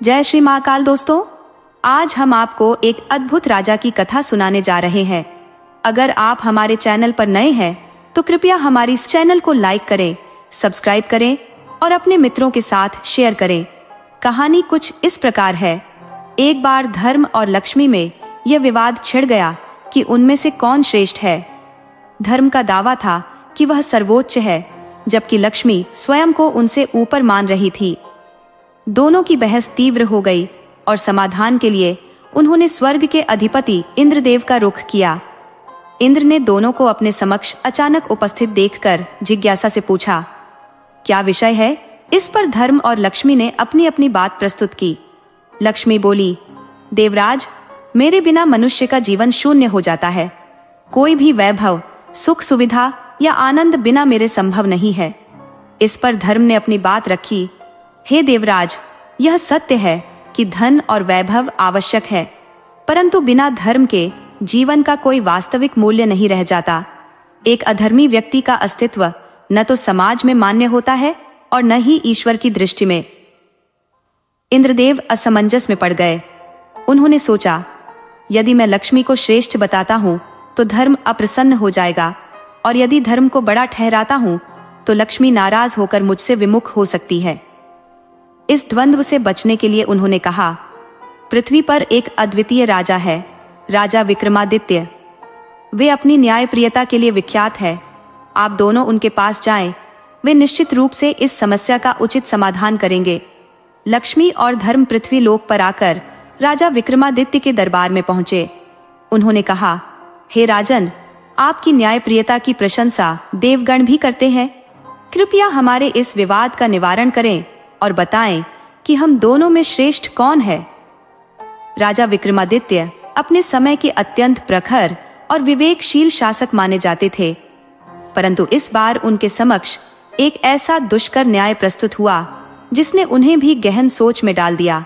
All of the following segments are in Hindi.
जय श्री महाकाल दोस्तों, आज हम आपको एक अद्भुत राजा की कथा सुनाने जा रहे हैं। अगर आप हमारे चैनल पर नए हैं तो कृपया हमारी इस चैनल को लाइक करें, सब्सक्राइब करें और अपने मित्रों के साथ शेयर करें। कहानी कुछ इस प्रकार है। एक बार धर्म और लक्ष्मी में यह विवाद छिड़ गया कि उनमें से कौन श्रेष्ठ है। धर्म का दावा था कि वह सर्वोच्च है, जबकि लक्ष्मी स्वयं को उनसे ऊपर मान रही थी। दोनों की बहस तीव्र हो गई और समाधान के लिए उन्होंने स्वर्ग के अधिपति इंद्रदेव का रुख किया। इंद्र ने दोनों को अपने समक्ष अचानक उपस्थित देखकर जिज्ञासा से पूछा, क्या विषय है? इस पर धर्म और लक्ष्मी ने अपनी अपनी बात प्रस्तुत की। लक्ष्मी बोली, देवराज, मेरे बिना मनुष्य का जीवन शून्य हो जाता है। कोई भी वैभव, सुख सुविधा या आनंद बिना मेरे संभव नहीं है। इस पर धर्म ने अपनी बात रखी, हे देवराज, यह सत्य है कि धन और वैभव आवश्यक है, परंतु बिना धर्म के जीवन का कोई वास्तविक मूल्य नहीं रह जाता। एक अधर्मी व्यक्ति का अस्तित्व न तो समाज में मान्य होता है और न ही ईश्वर की दृष्टि में। इंद्रदेव असमंजस में पड़ गए। उन्होंने सोचा, यदि मैं लक्ष्मी को श्रेष्ठ बताता हूँ तो धर्म अप्रसन्न हो जाएगा, और यदि धर्म को बड़ा ठहराता हूँ तो लक्ष्मी नाराज होकर मुझसे विमुख हो सकती है। इस द्वंद्व से बचने के लिए उन्होंने कहा, पृथ्वी पर एक अद्वितीय राजा है, राजा विक्रमादित्य। वे अपनी न्यायप्रियता के लिए विख्यात है। आप दोनों उनके पास जाएं, वे निश्चित रूप से इस समस्या का उचित समाधान करेंगे। लक्ष्मी और धर्म पृथ्वी लोक पर आकर राजा विक्रमादित्य के दरबार में पहुंचे। उन्होंने कहा, हे राजन, आपकी न्यायप्रियता की प्रशंसा देवगण भी करते हैं। कृपया हमारे इस विवाद का निवारण करें और बताएं कि हम दोनों में श्रेष्ठ कौन है। राजा विक्रमादित्य अपने समय के अत्यंत प्रखर और विवेकशील शासक माने जाते थे, परंतु इस बार उनके समक्ष एक ऐसा दुष्कर न्याय प्रस्तुत हुआ जिसने उन्हें भी गहन सोच में डाल दिया।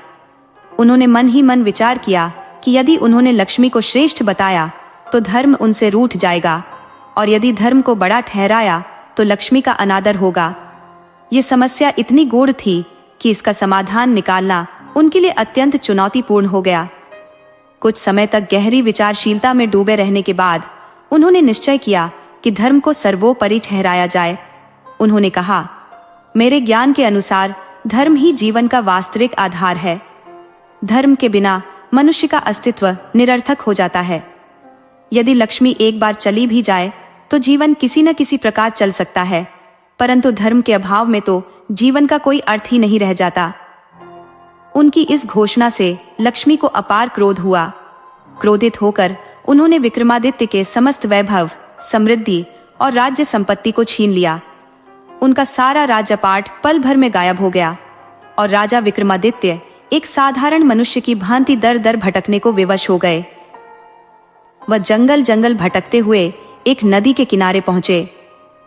उन्होंने मन ही मन विचार किया कि यदि उन्होंने लक्ष्मी को श्रेष्ठ बताया तो धर्म उनसे रूठ जाएगा, और यदि धर्म को बड़ा ठहराया तो लक्ष्मी का अनादर होगा। ये समस्या इतनी गूढ़ थी कि इसका समाधान निकालना उनके लिए अत्यंत चुनौतीपूर्ण हो गया। कुछ समय तक गहरी विचारशीलता में डूबे रहने के बाद उन्होंने निश्चय किया कि धर्म को सर्वोपरि ठहराया जाए। उन्होंने कहा, मेरे ज्ञान के अनुसार धर्म ही जीवन का वास्तविक आधार है। धर्म के बिना मनुष्य का अस्तित्व निरर्थक हो जाता है। यदि लक्ष्मी एक बार चली भी जाए तो जीवन किसी न किसी प्रकार चल सकता है, परंतु धर्म के अभाव में तो जीवन का कोई अर्थ ही नहीं रह जाता। उनकी इस घोषणा से लक्ष्मी को अपार क्रोध हुआ। क्रोधित होकर उन्होंने विक्रमादित्य के समस्त वैभव, समृद्धि और राज्य संपत्ति को छीन लिया। उनका सारा राज्यपाट पल भर में गायब हो गया और राजा विक्रमादित्य एक साधारण मनुष्य की भांति दर दर भटकने को विवश हो गए। वह जंगल जंगल भटकते हुए एक नदी के किनारे पहुंचे।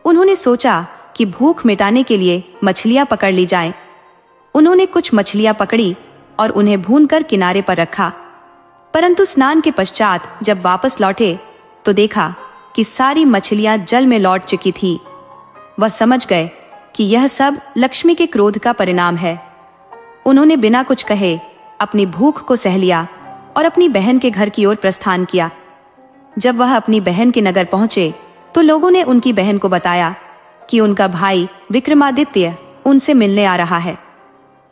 उन्होंने सोचा कि भूख मिटाने के लिए मछलियां पकड़ ली जाएं। उन्होंने कुछ मछलियां पकड़ी और उन्हें भूनकर किनारे पर रखा, परंतु स्नान के पश्चात जब वापस लौटे तो देखा कि सारी मछलियां जल में लौट चुकी थी। वह समझ गए कि यह सब लक्ष्मी के क्रोध का परिणाम है। उन्होंने बिना कुछ कहे अपनी भूख को सह लिया और अपनी बहन के घर की ओर प्रस्थान किया। जब वह अपनी बहन के नगर पहुंचे तो लोगों ने उनकी बहन को बताया कि उनका भाई विक्रमादित्य उनसे मिलने आ रहा है।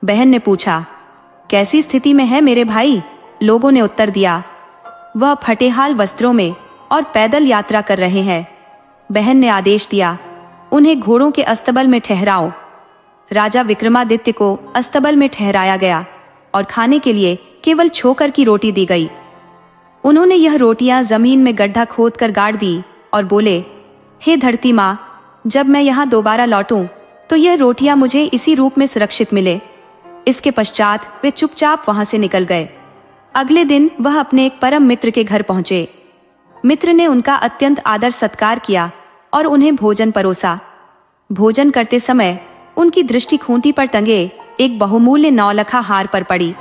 बहन ने पूछा, कैसी स्थिति में है मेरे भाई? लोगों ने उत्तर दिया, वह फटेहाल वस्त्रों में और पैदल यात्रा कर रहे हैं। बहन ने आदेश दिया, उन्हें घोड़ों के अस्तबल में ठहराओ। राजा विक्रमादित्य को अस्तबल में ठहराया गया और खाने के लिए केवल छोकर की रोटी दी गई। उन्होंने यह रोटियां जमीन में गड्ढा खोदकर गाड़ दी और बोले, हे धरती माँ, जब मैं यहाँ दोबारा लौटूं तो यह रोटियां मुझे इसी रूप में सुरक्षित मिले। इसके पश्चात वे चुपचाप वहां से निकल गए। अगले दिन वह अपने एक परम मित्र के घर पहुंचे। मित्र ने उनका अत्यंत आदर सत्कार किया और उन्हें भोजन परोसा। भोजन करते समय उनकी दृष्टि खूंटी पर टंगे एक बहुमूल्य नौलखा हार पर पड़ी।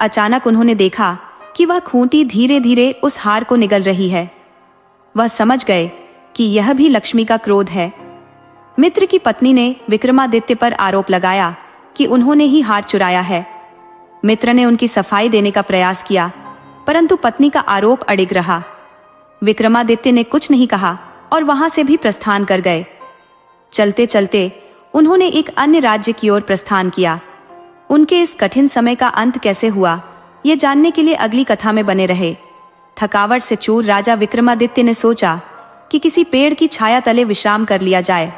अचानक उन्होंने देखा कि वह खूंटी धीरे धीरे उस हार को निगल रही है। वह समझ गए कि यह भी लक्ष्मी का क्रोध है। मित्र की पत्नी ने विक्रमादित्य पर आरोप लगाया कि उन्होंने ही हार चुराया है। मित्र ने उनकी सफाई देने का प्रयास किया, परंतु पत्नी का आरोप अडिग रहा। विक्रमादित्य ने कुछ नहीं कहा और वहां से भी प्रस्थान कर गए। चलते चलते उन्होंने एक अन्य राज्य की ओर प्रस्थान किया। उनके इस कठिन समय का अंत कैसे हुआ, ये जानने के लिए अगली कथा में बने रहे। थकावट से चूर राजा विक्रमादित्य ने सोचा कि किसी पेड़ की छाया तले विश्राम कर लिया जाए।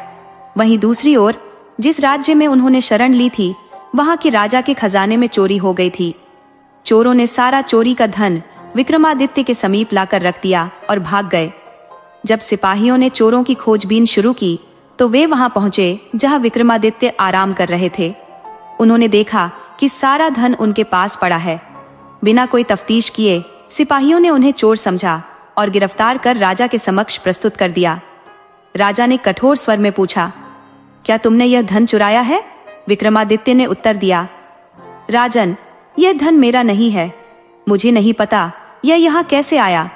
वहीं दूसरी ओर जिस राज्य में उन्होंने शरण ली थी, वहां के राजा के खजाने में चोरी हो गई थी। चोरों ने सारा चोरी का धन विक्रमादित्य के समीप लाकर रख दिया और भाग गए। जब सिपाहियों ने चोरों की खोजबीन शुरू की तो वे वहां पहुंचे जहां विक्रमादित्य आराम कर रहे थे। उन्होंने देखा कि सारा धन उनके पास पड़ा है। बिना कोई तफ्तीश किए सिपाहियों ने उन्हें चोर समझा और गिरफ्तार कर राजा के समक्ष प्रस्तुत कर दिया। राजा ने कठोर स्वर में पूछा, क्या तुमने यह धन चुराया है? विक्रमादित्य ने उत्तर दिया, राजन, यह धन मेरा नहीं है। मुझे नहीं पता यह यहाँ कैसे आया।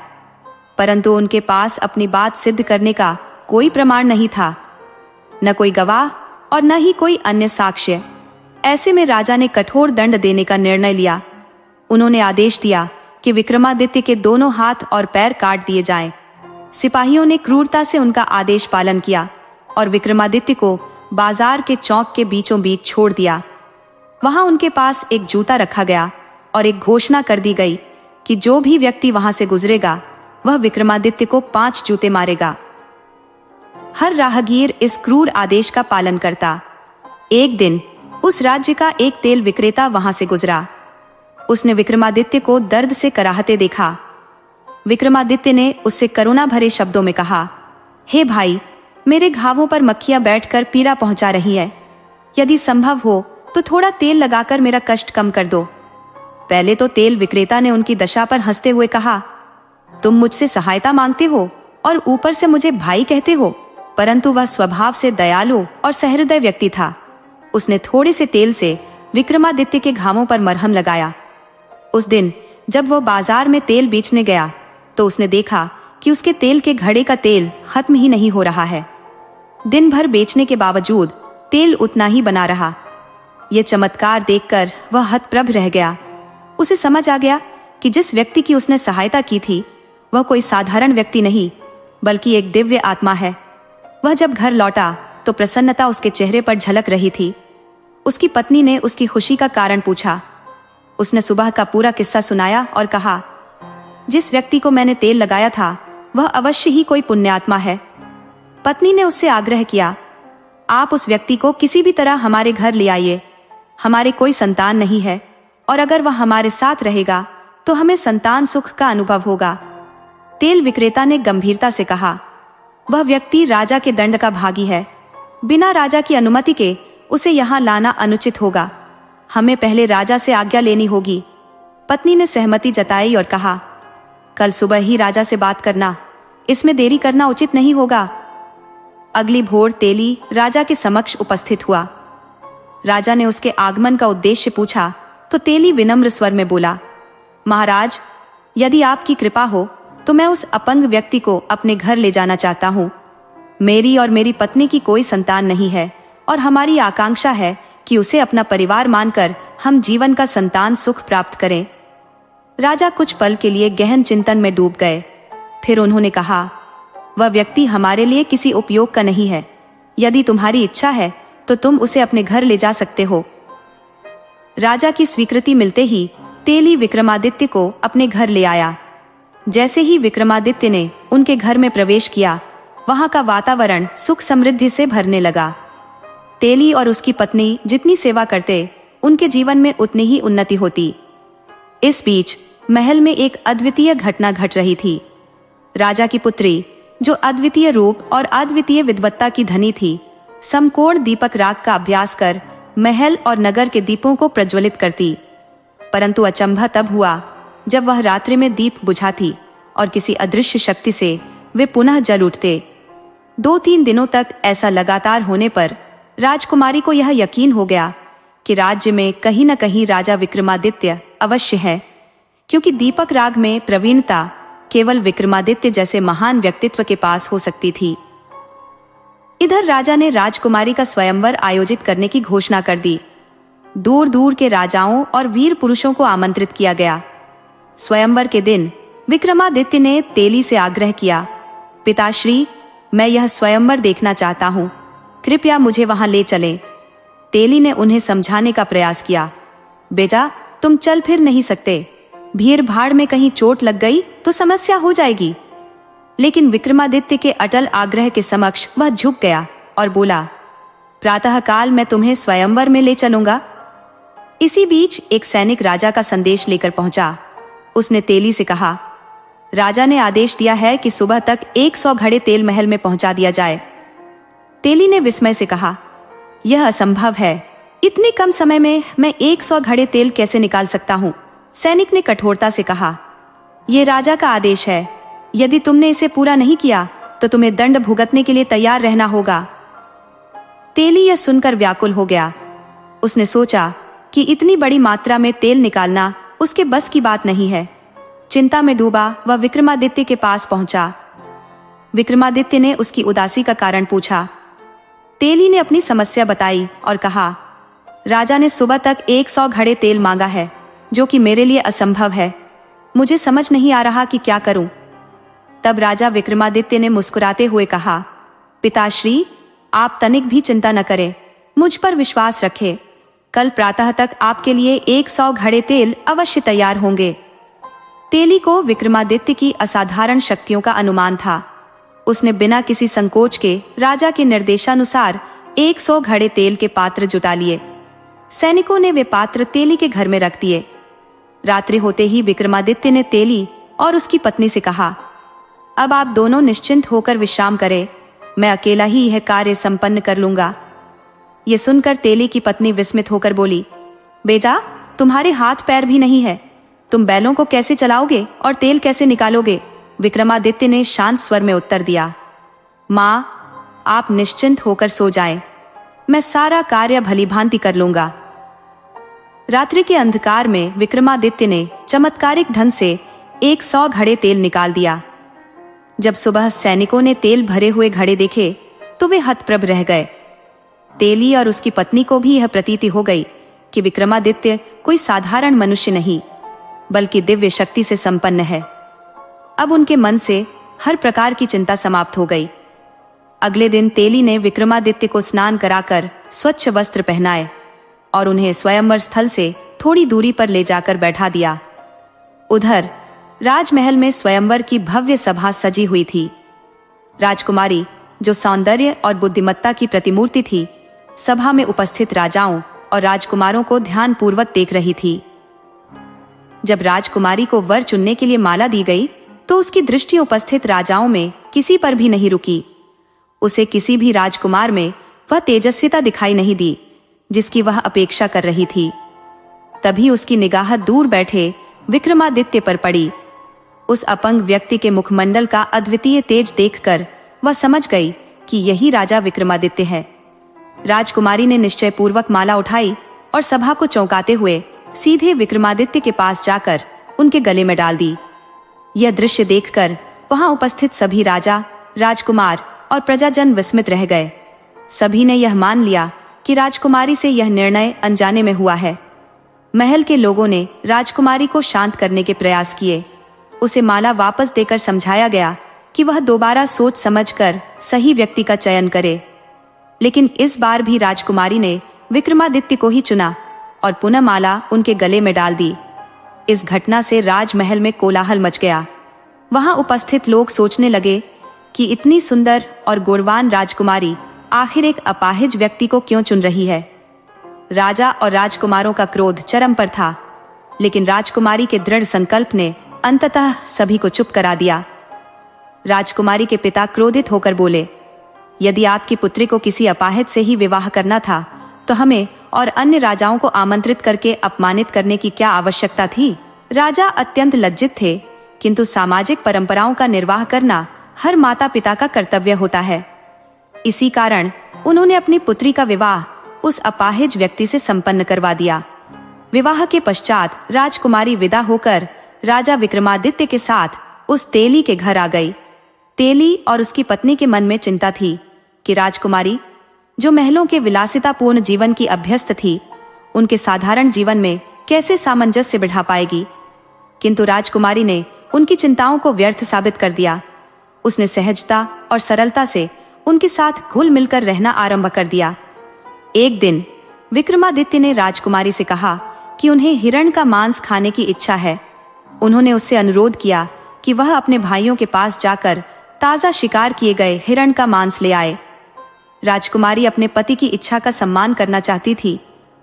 परंतु उनके पास अपनी बात सिद्ध करने का कोई प्रमाण नहीं था, न कोई गवाह और न ही कोई अन्य साक्ष्य। ऐसे में राजा ने कठोर दंड देने का निर्णय लिया। उन्होंने आदेश दिया कि विक्रमादित्य के दोनों हाथ और पैर काट दिए जाएं। सिपाहियों ने क्रूरता से उनका आदेश पालन किया और विक्रमादित्य को बाजार के चौक के बीचों बीच छोड़ दिया। वहां उनके पास एक जूता रखा गया और एक घोषणा कर दी गई कि जो भी व्यक्ति वहां से गुजरेगा वह विक्रमादित्य को 5 जूते मारेगा। हर राहगीर इस क्रूर आदेश का पालन करता। एक दिन उस राज्य का एक तेल विक्रेता वहां से गुजरा। उसने विक्रमादित्य को दर्द से कराहते देखा। विक्रमादित्य ने उससे करुणा भरे शब्दों में कहा, हे भाई, मेरे घावों पर मक्खियां बैठकर पीड़ा पहुंचा रही है। यदि संभव हो तो थोड़ा तेल लगाकर मेरा कष्ट कम कर दो। पहले तो तेल विक्रेता ने उनकी दशा पर हंसते हुए कहा, तुम मुझसे सहायता मांगते हो और ऊपर से मुझे भाई कहते हो। परंतु वह स्वभाव से दयालु और सहृदय व्यक्ति था। उसने थोड़े से तेल से विक्रमादित्य के घावों पर मरहम लगाया। उस दिन जब वह बाजार में तेल बेचने गया तो उसने देखा कि उसके तेल के घड़े का तेल खत्म ही नहीं हो रहा है। दिन भर बेचने के बावजूद तेल उतना ही बना रहा। यह चमत्कार देखकर वह हतप्रभ रह गया। उसे समझ आ गया कि जिस व्यक्ति की उसने सहायता की थी वह कोई साधारण व्यक्ति नहीं बल्कि एक दिव्य आत्मा है। वह जब घर लौटा तो प्रसन्नता उसके चेहरे पर झलक रही थी। उसकी पत्नी ने उसकी खुशी का कारण पूछा। उसने सुबह का पूरा किस्सा सुनाया और कहा, जिस व्यक्ति को मैंने तेल लगाया था वह अवश्य ही कोई पुण्यात्मा है। पत्नी ने उससे आग्रह किया, आप उस व्यक्ति को किसी भी तरह हमारे घर ले आइए। हमारे कोई संतान नहीं है और अगर वह हमारे साथ रहेगा तो हमें संतान सुख का अनुभव होगा। तेल विक्रेता ने गंभीरता से कहा, वह व्यक्ति राजा के दंड का भागी है। बिना राजा की अनुमति के उसे यहाँ लाना अनुचित होगा। हमें पहले राजा से आज्ञा लेनी होगी। पत्नी ने सहमति जताई और कहा, कल सुबह ही राजा से बात करना, इसमें देरी करना उचित नहीं होगा। अगली भोर तेली राजा के समक्ष उपस्थित हुआ। राजा ने उसके आगमन का उद्देश्य पूछा तो तेली विनम्र स्वर में बोला, महाराज, यदि आपकी कृपा हो तो मैं उस अपंग व्यक्ति को अपने घर ले जाना चाहता हूँ। मेरी और मेरी पत्नी की कोई संतान नहीं है और हमारी आकांक्षा है कि उसे अपना परिवार मानकर हम जीवन का संतान सुख प्राप्त करें। राजा कुछ पल के लिए गहन चिंतन में डूब गए। फिर उन्होंने कहा, वह व्यक्ति हमारे लिए किसी उपयोग का नहीं है। यदि तुम्हारी इच्छा है तो तुम उसे अपने घर ले जा सकते हो। राजा की स्वीकृति मिलते ही तेली विक्रमादित्य को अपने घर ले आया। जैसे ही विक्रमादित्य ने उनके घर में प्रवेश किया, वहां का वातावरण सुख समृद्धि से भरने लगा। तेली और उसकी पत्नी जितनी सेवा करते, उनके जीवन में उतनी ही उन्नति होती। इस बीच महल में एक अद्वितीय घटना घट रही थी। राजा की पुत्री, जो अद्वितीय रूप और अद्वितीय विद्वत्ता की धनी थी, समकोण दीपक राग का अभ्यास कर महल और नगर के दीपों को प्रज्वलित करती। परंतु अचंभा तब हुआ जब वह रात्रि में दीप बुझाती और किसी अदृश्य शक्ति से वे पुनः जल उठते। 2-3 दिनों तक ऐसा लगातार होने पर राजकुमारी को यह यकीन हो गया कि राज्य में कहीं न कहीं राजा विक्रमादित्य अवश्य है, क्योंकि दीपक राग में प्रवीणता केवल विक्रमादित्य जैसे महान व्यक्तित्व के पास हो सकती थी। इधर राजा ने राजकुमारी का स्वयंवर आयोजित करने की घोषणा कर दी। दूर दूर के राजाओं और वीर पुरुषों को आमंत्रित किया गया। स्वयंवर के दिन विक्रमादित्य ने तेली से आग्रह किया, पिताश्री, मैं यह स्वयंवर देखना चाहता हूँ, कृपया मुझे वहां ले चलें। तेली ने उन्हें समझाने का प्रयास किया, बेटा तुम चल फिर नहीं सकते, भीड़ भाड़ में कहीं चोट लग गई तो समस्या हो जाएगी। लेकिन विक्रमादित्य के अटल आग्रह के समक्ष वह झुक गया और बोला, प्रातःकाल मैं तुम्हें स्वयंवर में ले चलूंगा। इसी बीच एक सैनिक राजा का संदेश लेकर पहुंचा। उसने तेली से कहा, राजा ने आदेश दिया है कि सुबह तक 100 घड़े तेल महल में पहुंचा दिया जाए। तेली ने विस्मय से कहा, यह असंभव है, इतने कम समय में मैं 100 घड़े तेल कैसे निकाल सकता हूं? सैनिक ने कठोरता से कहा, यह राजा का आदेश है, यदि तुमने इसे पूरा नहीं किया तो तुम्हें दंड भुगतने के लिए तैयार रहना होगा। तेली यह सुनकर व्याकुल हो गया। उसने सोचा कि इतनी बड़ी मात्रा में तेल निकालना उसके बस की बात नहीं है। चिंता में डूबा वह विक्रमादित्य के पास पहुंचा। विक्रमादित्य ने उसकी उदासी का कारण पूछा। तेली ने अपनी समस्या बताई और कहा, राजा ने सुबह तक 100 घड़े तेल मांगा है, जो कि मेरे लिए असंभव है। मुझे समझ नहीं आ रहा कि क्या करूं। तब राजा विक्रमादित्य ने मुस्कुराते हुए कहा, पिताश्री, आप तनिक भी चिंता न करें, मुझ पर विश्वास रखें। कल प्रातः तक आपके लिए 100 घड़े तेल अवश्य तैयार होंगे। तेली को विक्रमादित्य की असाधारण शक्तियों का अनुमान था। उसने बिना किसी संकोच के राजा के निर्देशानुसार 100 घड़े तेल के पात्र जुटा लिए। सैनिकों ने वे पात्र तेली के घर में रख दिए। रात्रि होते ही विक्रमादित्य ने तेली और उसकी पत्नी से कहा, अब आप दोनों निश्चिंत होकर विश्राम करें, मैं अकेला ही यह कार्य संपन्न कर लूंगा। ये सुनकर तेली की पत्नी विस्मित होकर बोली, बेटा तुम्हारे हाथ पैर भी नहीं है, तुम बैलों को कैसे चलाओगे और तेल कैसे निकालोगे? विक्रमादित्य ने शांत स्वर में उत्तर दिया, माँ आप निश्चिंत होकर सो जाएं, मैं सारा कार्य भलीभांति कर लूंगा। रात्रि के अंधकार में विक्रमादित्य ने चमत्कारिक ढंग से 100 घड़े तेल निकाल दिया। जब सुबह सैनिकों ने तेल भरे हुए घड़े देखे तो वे हतप्रभ रह गए। तेली और उसकी पत्नी को भी यह प्रतीति हो गई कि विक्रमादित्य कोई साधारण मनुष्य नहीं, बल्कि दिव्य शक्ति से संपन्न है। अब उनके मन से हर प्रकार की चिंता समाप्त हो गई। अगले दिन तेली ने विक्रमादित्य को स्नान कराकर स्वच्छ वस्त्र पहनाए और उन्हें स्वयंवर स्थल से थोड़ी दूरी पर ले जाकर बैठा दिया। उधर राजमहल में स्वयंवर की भव्य सभा सजी हुई थी। राजकुमारी, जो सौंदर्य और बुद्धिमत्ता की प्रतिमूर्ति थी, सभा में उपस्थित राजाओं और राजकुमारों को ध्यानपूर्वक देख रही थी। जब राजकुमारी को वर चुनने के लिए माला दी गई तो उसकी दृष्टि उपस्थित राजाओं में किसी पर भी नहीं रुकी। उसे किसी भी राजकुमार में वह तेजस्विता दिखाई नहीं दी जिसकी वह अपेक्षा कर रही थी। तभी उसकी निगाह दूर बैठे विक्रमादित्य पर पड़ी। उस अपंग व्यक्ति के मुखमंडल का अद्वितीय तेज देखकर वह समझ गई कि यही राजा विक्रमादित्य है। राजकुमारी ने निश्चय पूर्वक माला उठाई और सभा को चौंकाते हुए सीधे विक्रमादित्य के पास जाकर उनके गले में डाल दी। यह दृश्य देखकर वहां उपस्थित सभी राजा, राजकुमार और प्रजाजन विस्मित रह गए। सभी ने यह मान लिया कि राजकुमारी से यह निर्णय अनजाने में हुआ है। महल के लोगों ने राजकुमारी को शांत करने के प्रयास किए। उसे माला वापस देकर समझाया गया कि वह दोबारा सोच समझकर सही व्यक्ति का चयन करे। लेकिन इस बार भी राजकुमारी ने विक्रमादित्य को ही चुना और पुनः माला उनके गले में डाल दी। इस घटना से राजमहल में कोलाहल मच गया। वहां उपस्थित लोग सोचने लगे कि इतनी सुंदर और गुणवान राजकुमारी आखिर एक अपाहिज व्यक्ति को क्यों चुन रही है। राजा और राजकुमारों का क्रोध चरम पर था, लेकिन राजकुमारी के दृढ़ संकल्प ने अंततः सभी को चुप करा दिया। राजकुमारी के पिता क्रोधित होकर बोले, यदि आपकी पुत्री को किसी अपाहिज से ही विवाह करना था तो हमें और अन्य राजाओं को आमंत्रित करके अपमानित करने की क्या आवश्यकता थी। राजा अत्यंत लज्जित थे, किंतु सामाजिक परंपराओं का निर्वाह करना हर माता पिता का कर्तव्य होता है। इसी कारण उन्होंने अपनी पुत्री का विवाह उस अपाहिज व्यक्ति से संपन्न करवा दिया। विवाह के पश्चात राजकुमारी विदा होकर राजा विक्रमादित्य के साथ उस तेली के घर आ गई। तेली और उसकी पत्नी के मन में चिंता थी कि राजकुमारी, जो महलों के विलासितापूर्ण जीवन की अभ्यस्त थी, उनके साधारण जीवन में कैसे सामंजस्य बिठा पाएगी। किंतु राजकुमारी ने उनकी चिंताओं को व्यर्थ साबित कर दिया। उसने सहजता और सरलता से उनके साथ घुल मिलकर रहना आरंभ कर दिया। एक दिन विक्रमादित्य ने राजकुमारी से कहा कि उन्हें हिरण का मांस खाने की इच्छा है। उन्होंने उससे अनुरोध किया कि वह अपने भाइयों के पास जाकर ताजा शिकार किए गए हिरण का मांस ले आए। राजकुमारी अपने पति की इच्छा का सम्मान करना चाहती थी,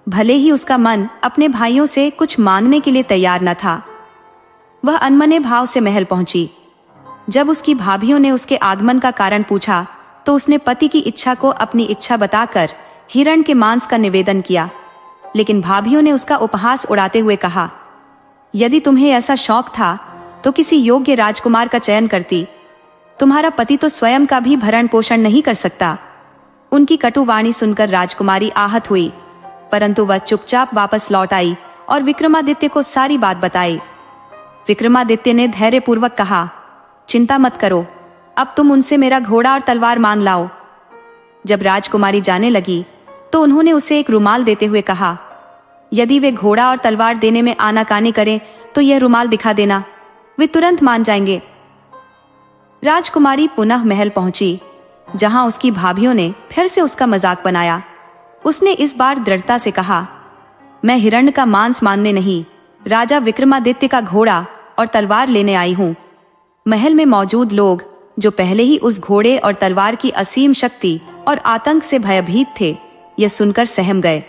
भले ही उसका मन अपने भाइयों से कुछ मांगने के लिए तैयार न था। वह अनमने भाव से महल पहुंची। जब उसकी भाभियों ने उसके आगमन का कारण पूछा तो उसने पति की इच्छा को अपनी इच्छा बताकर हिरण के मांस का निवेदन किया। लेकिन भाभियों ने उसका उपहास उड़ाते हुए कहा, यदि तुम्हें ऐसा शौक था तो किसी योग्य राजकुमार का चयन करती। तुम्हारा पति तो स्वयं का भी भरण पोषण नहीं कर सकता। उनकी कटु वाणी सुनकर राजकुमारी आहत हुई, परंतु वह चुपचाप वापस लौट आई और विक्रमादित्य को सारी बात बताई। विक्रमादित्य ने धैर्यपूर्वक कहा, चिंता मत करो, अब तुम उनसे मेरा घोड़ा और तलवार मांग लाओ। जब राजकुमारी जाने लगी तो उन्होंने उसे एक रुमाल देते हुए कहा, यदि वे घोड़ा और तलवार देने में आनाकानी करें तो यह रुमाल दिखा देना, वे तुरंत मान जाएंगे। राजकुमारी पुनः महल पहुंची, जहां उसकी भाभियों ने फिर से उसका मजाक बनाया। उसने इस बार दृढ़ता से कहा, मैं हिरण का मांस मांगने नहीं, राजा विक्रमादित्य का घोड़ा और तलवार लेने आई हूं। महल में मौजूद लोग, जो पहले ही उस घोड़े और तलवार की असीम शक्ति और आतंक से भयभीत थे, यह सुनकर सहम गए।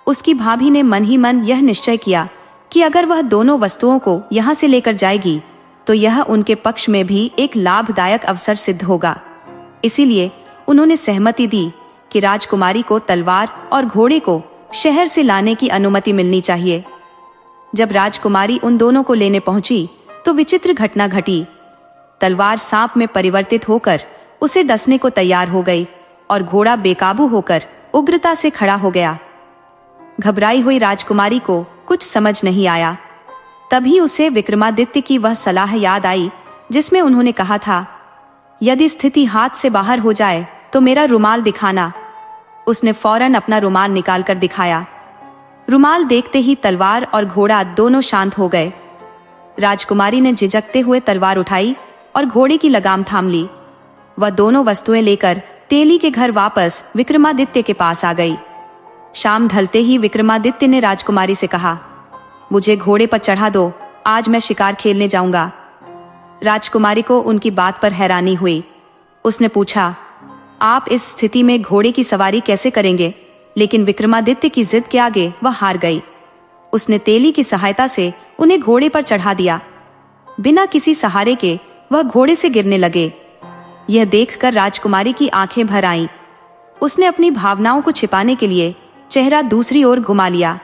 उसकी भाभी ने मन ही मन यह निश्चय किया कि अगर वह दोनों वस्तुओं को यहाँ से लेकर जाएगी तो यह उनके पक्ष में भी एक लाभदायक अवसर सिद्ध होगा। इसीलिए उन्होंने सहमति दी कि राजकुमारी को तलवार और घोड़े को शहर से लाने की अनुमति मिलनी चाहिए। जब राजकुमारी उन दोनों को लेने पहुंची तो विचित्र घटना घटी। तलवार सांप में परिवर्तित होकर उसे डसने को तैयार हो गई और घोड़ा बेकाबू होकर उग्रता से खड़ा हो गया। घबराई हुई राजकुमारी को कुछ समझ नहीं आया। तभी उसे विक्रमादित्य की वह सलाह याद आई जिसमें उन्होंने कहा था, यदि स्थिति हाथ से बाहर हो जाए तो मेरा रुमाल दिखाना। उसने फौरन अपना रुमाल निकालकर दिखाया। रुमाल देखते ही तलवार और घोड़ा दोनों शांत हो गए। राजकुमारी ने झिझकते हुए तलवार उठाई और घोड़े की लगाम थाम ली। वह दोनों वस्तुएं लेकर तेली के घर वापस विक्रमादित्य के पास आ गई। शाम ढलते ही विक्रमादित्य ने राजकुमारी से कहा, मुझे घोड़े पर चढ़ा दो, आज मैं शिकार खेलने जाऊंगा। राजकुमारी को उनकी बात पर हैरानी हुई। उसने पूछा, आप इस स्थिति में घोड़े की सवारी कैसे करेंगे? लेकिन विक्रमादित्य की जिद के आगे वह हार गई। उसने तेली की सहायता से उन्हें घोड़े पर चढ़ा दिया। बिना किसी सहारे के वह घोड़े से गिरने लगे। यह देखकर राजकुमारी की आंखें भर आईं। उसने अपनी भावनाओं को छिपाने के लिए चेहरा दूसरी ओर घुमा लिया।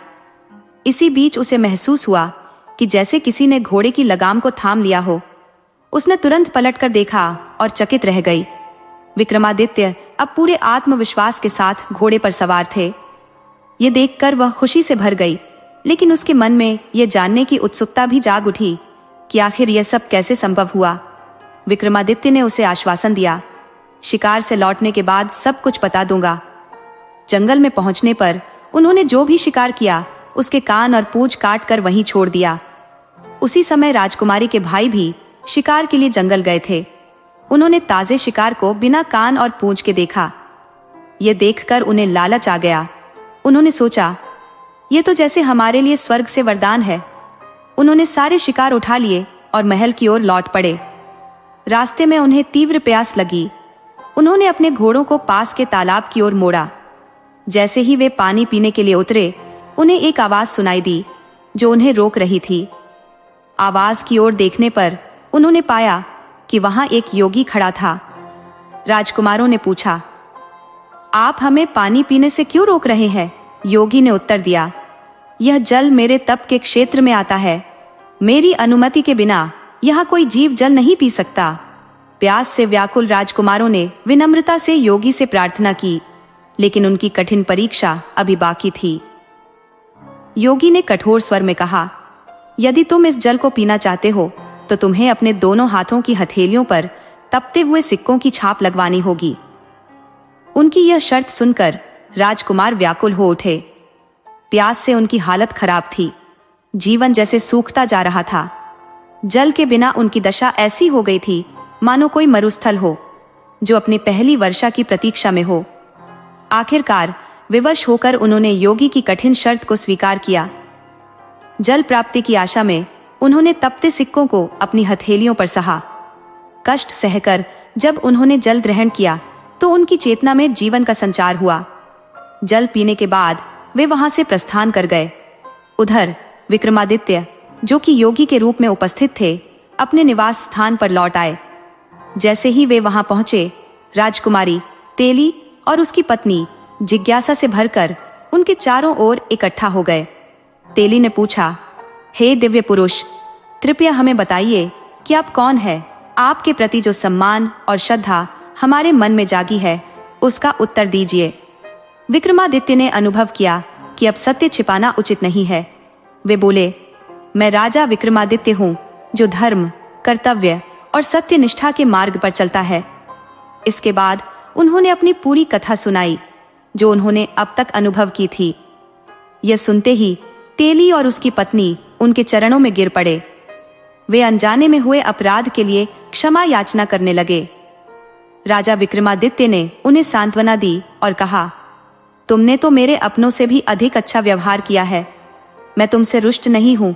इसी बीच उसे महसूस हुआ कि जैसे किसी ने घोड़े की लगाम को थाम लिया हो। उसने तुरंत पलटकर देखा और चकित रह गई। विक्रमादित्य अब पूरे आत्मविश्वास के साथ घोड़े पर सवार थे। ये देखकर वह खुशी से भर गई, लेकिन उसके मन में यह जानने की उत्सुकता भी जाग उठी कि आखिर यह सब कैसे संभव हुआ। विक्रमादित्य ने उसे आश्वासन दिया, शिकार से लौटने के बाद सब कुछ बता दूंगा। जंगल में पहुंचने पर उन्होंने जो भी शिकार किया उसके कान और पूंछ काट कर वहीं छोड़ दिया। उसी समय राजकुमारी के भाई भी शिकार के लिए जंगल गए थे। उन्होंने ताजे शिकार को बिना कान और पूंछ के देखा। यह देखकर उन्हें लालच आ गया। उन्होंने सोचा, यह तो जैसे हमारे लिए स्वर्ग से वरदान है। उन्होंने सारे शिकार उठा लिए और महल की ओर लौट पड़े। रास्ते में उन्हें तीव्र प्यास लगी। उन्होंने अपने घोड़ों को पास के तालाब की ओर मोड़ा। जैसे ही वे पानी पीने के लिए उतरे, उन्हें एक आवाज सुनाई दी जो उन्हें रोक रही थी। आवाज की ओर देखने पर उन्होंने पाया कि वहां एक योगी खड़ा था। राजकुमारों ने पूछा, आप हमें पानी पीने से क्यों रोक रहे हैं? योगी ने उत्तर दिया, यह जल मेरे तप के क्षेत्र में आता है। मेरी अनुमति के बिना यहाँ कोई जीव जल नहीं पी सकता। प्यास से व्याकुल राजकुमारों ने विनम्रता से योगी से प्रार्थना की, लेकिन उनकी कठिन परीक्षा अभी बाकी थी। योगी ने कठोर स्वर में कहा, यदि तुम इस जल को पीना चाहते हो तो तुम्हें अपने दोनों हाथों की हथेलियों पर तपते हुए सिक्कों की छाप लगवानी होगी। उनकी यह शर्त सुनकर राजकुमार व्याकुल हो उठे। प्यास से उनकी हालत खराब थी। जीवन जैसे सूखता जा रहा था। जल के बिना उनकी दशा ऐसी हो गई थी मानो कोई मरुस्थल हो जो अपनी पहली वर्षा की प्रतीक्षा में हो। आखिरकार विवश होकर उन्होंने योगी की कठिन शर्त को स्वीकार किया। जल प्राप्ति की आशा में उन्होंने तपते सिक्कों को अपनी हथेलियों पर सहा। कष्ट सहकर जब उन्होंने जल ग्रहण किया तो उनकी चेतना में जीवन का संचार हुआ। जल पीने के बाद वे वहां से प्रस्थान कर गए। उधर विक्रमादित्य, जो कि योगी के रूप में उपस्थित थे, अपने निवास स्थान पर लौट आए। जैसे ही वे वहां पहुंचे, राजकुमारी तेली और उसकी पत्नी जिज्ञासा से भरकर उनके चारों ओर इकट्ठा हो गए। तेली ने पूछा, हे दिव्य पुरुष, कृपया हमें बताइए कि आप कौन है? आपके प्रति जो सम्मान और श्रद्धा हमारे मन में जागी है, उसका उत्तर दीजिए। विक्रमादित्य ने अनुभव किया कि अब सत्य छिपाना उचित नहीं है। वे बोले, मैं राजा विक्रमादित्य हूँ, जो धर्म, कर्तव्य और सत्य निष्ठा के मार्ग पर चलता है। इसके बाद उन्होंने अपनी पूरी कथा सुनाई, जो उन्होंने अब तक अनुभव की थी। यह सुनते ही तेली और उसकी पत्नी उनके चरणों में गिर पड़े। वे अनजाने में हुए अपराध के लिए क्षमा याचना करने लगे। राजा विक्रमादित्य ने उन्हें सांत्वना दी और कहा, तुमने तो मेरे अपनों से भी अधिक अच्छा व्यवहार किया है। मैं तुमसे रुष्ट नहीं हूं।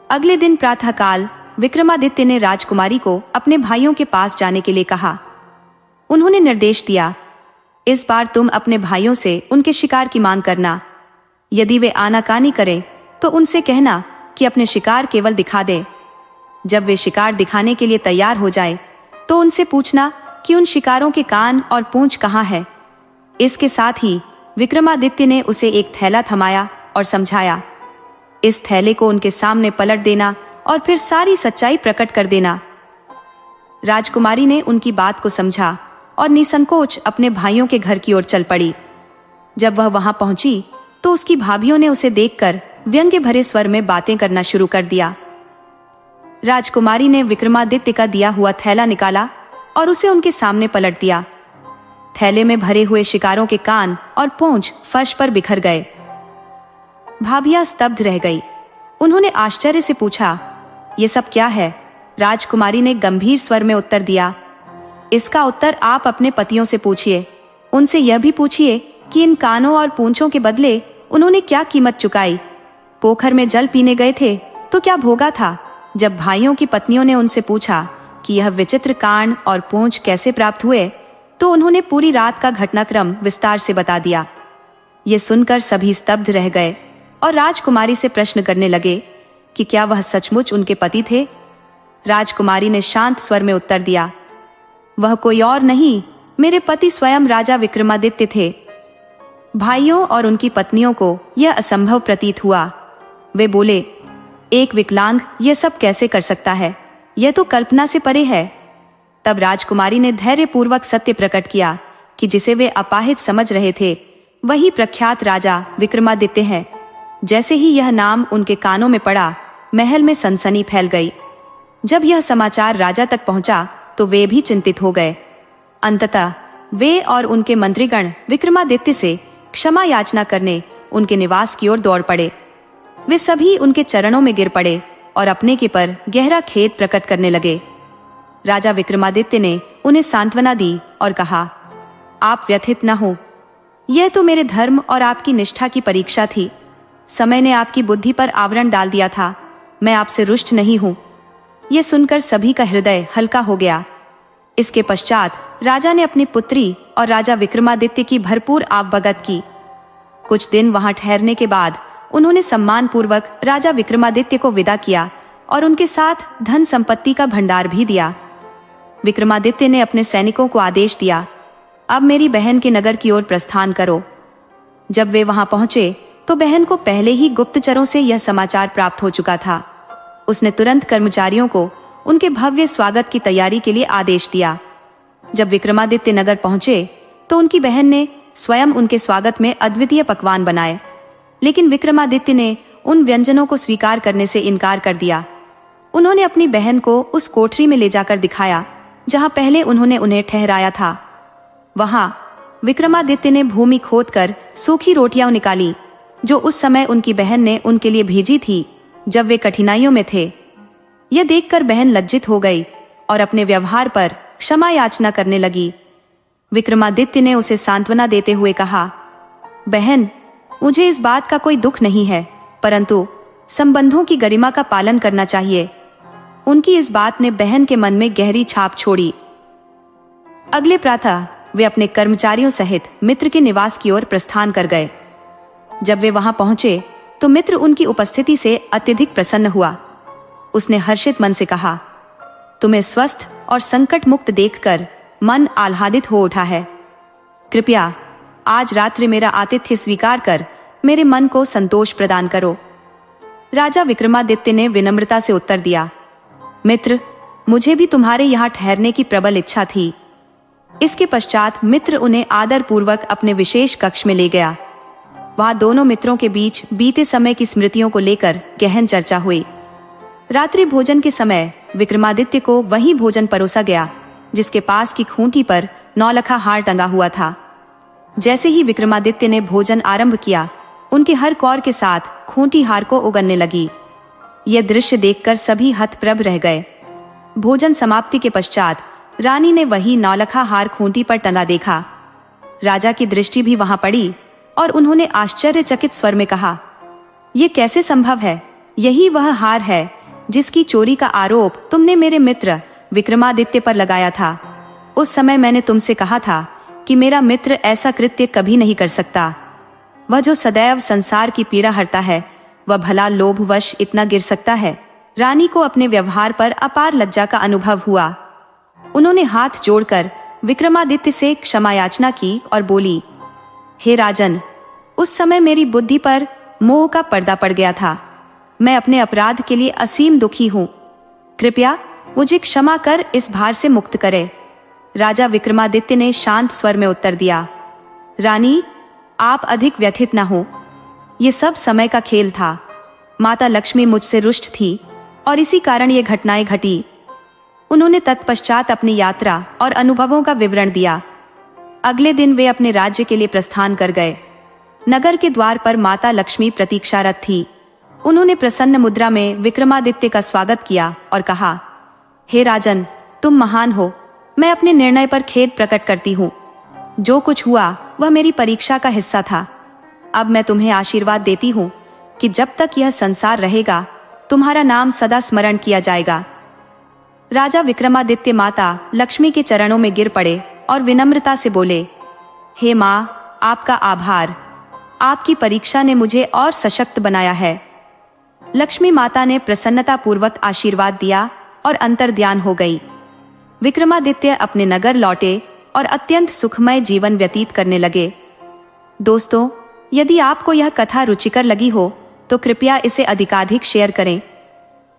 अगले दिन प्रातःकाल विक्रमादित्य ने राजकुमारी को अपने भाइयों के पास जाने के लिए कहा। उन्होंने निर्देश दिया, इस बार तुम अपने भाइयों से उनके शिकार की मांग करना। यदि वे आनाकानी करें तो उनसे कहना कि अपने शिकार केवल दिखा दे। जब वे शिकार दिखाने के लिए तैयार हो जाए तो उनसे पूछना कि उन शिकारों के कान और पूंछ कहाँ है। इसके साथ ही विक्रमादित्य ने उसे एक थैला थमाया और समझाया, इस थैले को उनके सामने पलट देना और फिर सारी सच्चाई प्रकट कर देना। राजकुमारी ने उनकी बात को समझा और निसंकोच अपने भाइयों के घर की ओर चल पड़ी। जब वह वहां पहुंची तो उसकी भाभियों ने उसे देखकर व्यंग्य भरे स्वर में बातें करना शुरू कर दिया। राजकुमारी ने विक्रमादित्य का दिया हुआ थैला निकाला और उसे उनके सामने पलट दिया। थैले में भरे हुए शिकारों के कान और पूंछ फर्श पर बिखर गए। भाभियां स्तब्ध रह गई। उन्होंने आश्चर्य से पूछा, ये सब क्या है? राजकुमारी ने गंभीर स्वर में उत्तर दिया, इसका उत्तर आप अपने पतियों से पूछिए। उनसे यह भी पूछिए कि इन कानों और पूंछों के बदले उन्होंने क्या कीमत चुकाई। पोखर में जल पीने गए थे तो क्या भोगा था? जब भाइयों की पत्नियों ने उनसे पूछा कि यह विचित्र कान और पूंछ कैसे प्राप्त हुए, तो उन्होंने पूरी रात का घटनाक्रम विस्तार से बता दिया। ये सुनकर सभी स्तब्ध रह गए और राजकुमारी से प्रश्न करने लगे कि क्या वह सचमुच उनके पति थे। राजकुमारी ने शांत स्वर में उत्तर दिया, वह कोई और नहीं, मेरे पति स्वयं राजा विक्रमादित्य थे। भाइयों और उनकी पत्नियों को यह असंभव प्रतीत हुआ। वे बोले, एक विकलांग यह सब कैसे कर सकता है? यह तो कल्पना से परे है। तब राजकुमारी ने धैर्यपूर्वक सत्य प्रकट किया कि जिसे वे अपाहिज समझ रहे थे वही प्रख्यात राजा विक्रमादित्य हैं। जैसे ही यह नाम उनके कानों में पड़ा, महल में सनसनी फैल गई। जब यह समाचार राजा तक पहुंचा तो वे भी चिंतित हो गए। अंततः वे और उनके मंत्रीगण विक्रमादित्य से क्षमा याचना करने उनके निवास की ओर दौड़ पड़े। वे सभी उनके चरणों में गिर पड़े और अपने के पर गहरा खेद प्रकट करने लगे। राजा विक्रमादित्य ने उन्हें सांत्वना दी और कहा, आप व्यथित न हो। यह तो मेरे धर्म और आपकी निष्ठा की परीक्षा थी। समय ने आपकी बुद्धि पर आवरण डाल दिया था। मैं आपसे रुष्ट नहीं हूं। यह सुनकर सभी का हृदय हल्का हो गया। इसके पश्चात राजा ने अपनी पुत्री और राजा विक्रमादित्य की भरपूर आवभगत की। कुछ दिन वहां ठहरने के बाद उन्होंने सम्मान पूर्वक राजा विक्रमादित्य को विदा किया और उनके साथ धन संपत्ति का भंडार भी दिया। विक्रमादित्य ने अपने सैनिकों को आदेश दिया, अब मेरी बहन के नगर की ओर प्रस्थान करो। जब वे वहां पहुंचे तो बहन को पहले ही गुप्तचरों से यह समाचार प्राप्त हो चुका था। उसने तुरंत कर्मचारियों को उनके भव्य स्वागत की तैयारी के लिए आदेश दिया। जब विक्रमादित्य नगर पहुंचे तो उनकी बहन ने स्वयं उनके स्वागत में अद्वितीय पकवान बनाए, लेकिन विक्रमादित्य ने उन व्यंजनों को स्वीकार करने से इनकार कर दिया। उन्होंने अपनी बहन को उस कोठरी में ले जाकर दिखाया जहां पहले उन्होंने उन्हें ठहराया था। वहां विक्रमादित्य ने भूमि खोदकर सूखी रोटियां निकाली जो उस समय उनकी बहन ने उनके लिए भेजी थी जब वे कठिनाइयों में थे। यह देखकर बहन लज्जित हो गई और अपने व्यवहार पर क्षमा याचना करने लगी। विक्रमादित्य ने उसे सांत्वना देते हुए कहा, बहन, मुझे इस बात का कोई दुख नहीं है, परंतु संबंधों की गरिमा का पालन करना चाहिए। उनकी इस बात ने बहन के मन में गहरी छाप छोड़ी। अगले प्रातः वे अपने कर्मचारियों सहित मित्र के निवास की ओर प्रस्थान कर गए। जब वे वहां पहुंचे तो मित्र उनकी उपस्थिति से अत्यधिक प्रसन्न हुआ। उसने हर्षित मन से कहा, तुम्हें स्वस्थ और संकट मुक्त देखकर मन आह्लादित हो उठा है। कृपया आज रात्रि मेरा आतिथ्य स्वीकार कर मेरे मन को संतोष प्रदान करो। राजा विक्रमादित्य ने विनम्रता से उत्तर दिया, मित्र, मुझे भी तुम्हारे यहाँ ठहरने की प्रबल इच्छा थी। इसके पश्चात मित्र उन्हें आदर पूर्वक अपने विशेष कक्ष में ले गया। वहां दोनों मित्रों के बीच बीते समय की स्मृतियों को लेकर गहन चर्चा हुई। रात्रि भोजन के समय विक्रमादित्य को वही भोजन परोसा गया जिसके पास की खूंटी पर नौलखा हार टंगा हुआ था। जैसे ही विक्रमादित्य ने भोजन आरंभ किया, उनके हर कौर के साथ खूंटी हार को उगलने लगी। यह दृश्य देखकर सभी हतप्रभ रह गए। भोजन समाप्ति के पश्चात रानी ने वही नौलखा हार खूंटी पर टंगा देखा। राजा की दृष्टि भी वहां पड़ी और उन्होंने आश्चर्यचकित स्वर में कहा, यह कैसे संभव है? यही वह हार है जिसकी चोरी का आरोप तुमने मेरे मित्र विक्रमादित्य पर लगाया था। उस समय मैंने तुमसे कहा था कि मेरा मित्र ऐसा कृत्य कभी नहीं कर सकता। वह जो सदैव संसार की पीड़ा हरता है, वह भला लोभवश इतना गिर सकता है? रानी को अपने व्यवहार पर अपार लज्जा का अनुभव हुआ। उन्होंने हाथ जोड़कर विक्रमादित्य से क्षमा याचना की और बोली, हे राजन, उस समय मेरी बुद्धि पर मोह का पर्दा पड़ गया था। मैं अपने अपराध के लिए असीम दुखी हूँ। कृपया मुझे क्षमा कर इस भार से मुक्त करे। राजा विक्रमादित्य ने शांत स्वर में उत्तर दिया, रानी, आप अधिक व्यथित न हो। ये सब समय का खेल था। माता लक्ष्मी मुझसे रुष्ट थी और इसी कारण ये घटनाएं घटी। उन्होंने तत्पश्चात अपनी यात्रा और अनुभवों का विवरण दिया। अगले दिन वे अपने राज्य के लिए प्रस्थान कर गए। नगर के द्वार पर माता लक्ष्मी प्रतीक्षारत थी। उन्होंने प्रसन्न मुद्रा में विक्रमादित्य का स्वागत किया और कहा, हे राजन, तुम महान हो। मैं अपने निर्णय पर खेद प्रकट करती हूँ। जो कुछ हुआ वह मेरी परीक्षा का हिस्सा था। अब मैं तुम्हें आशीर्वाद देती हूँ कि जब तक यह संसार रहेगा तुम्हारा नाम सदा स्मरण किया जाएगा। राजा विक्रमादित्य माता लक्ष्मी के चरणों में गिर पड़े और विनम्रता से बोले, हे माँ, आपका आभार। आपकी परीक्षा ने मुझे और सशक्त बनाया है। लक्ष्मी माता ने प्रसन्नता पूर्वक आशीर्वाद दिया और अंतर्ध्यान हो गई। विक्रमादित्य अपने नगर लौटे और अत्यंत सुखमय जीवन व्यतीत करने लगे। दोस्तों, यदि आपको यह कथा रुचिकर लगी हो तो कृपया इसे अधिकाधिक शेयर करें।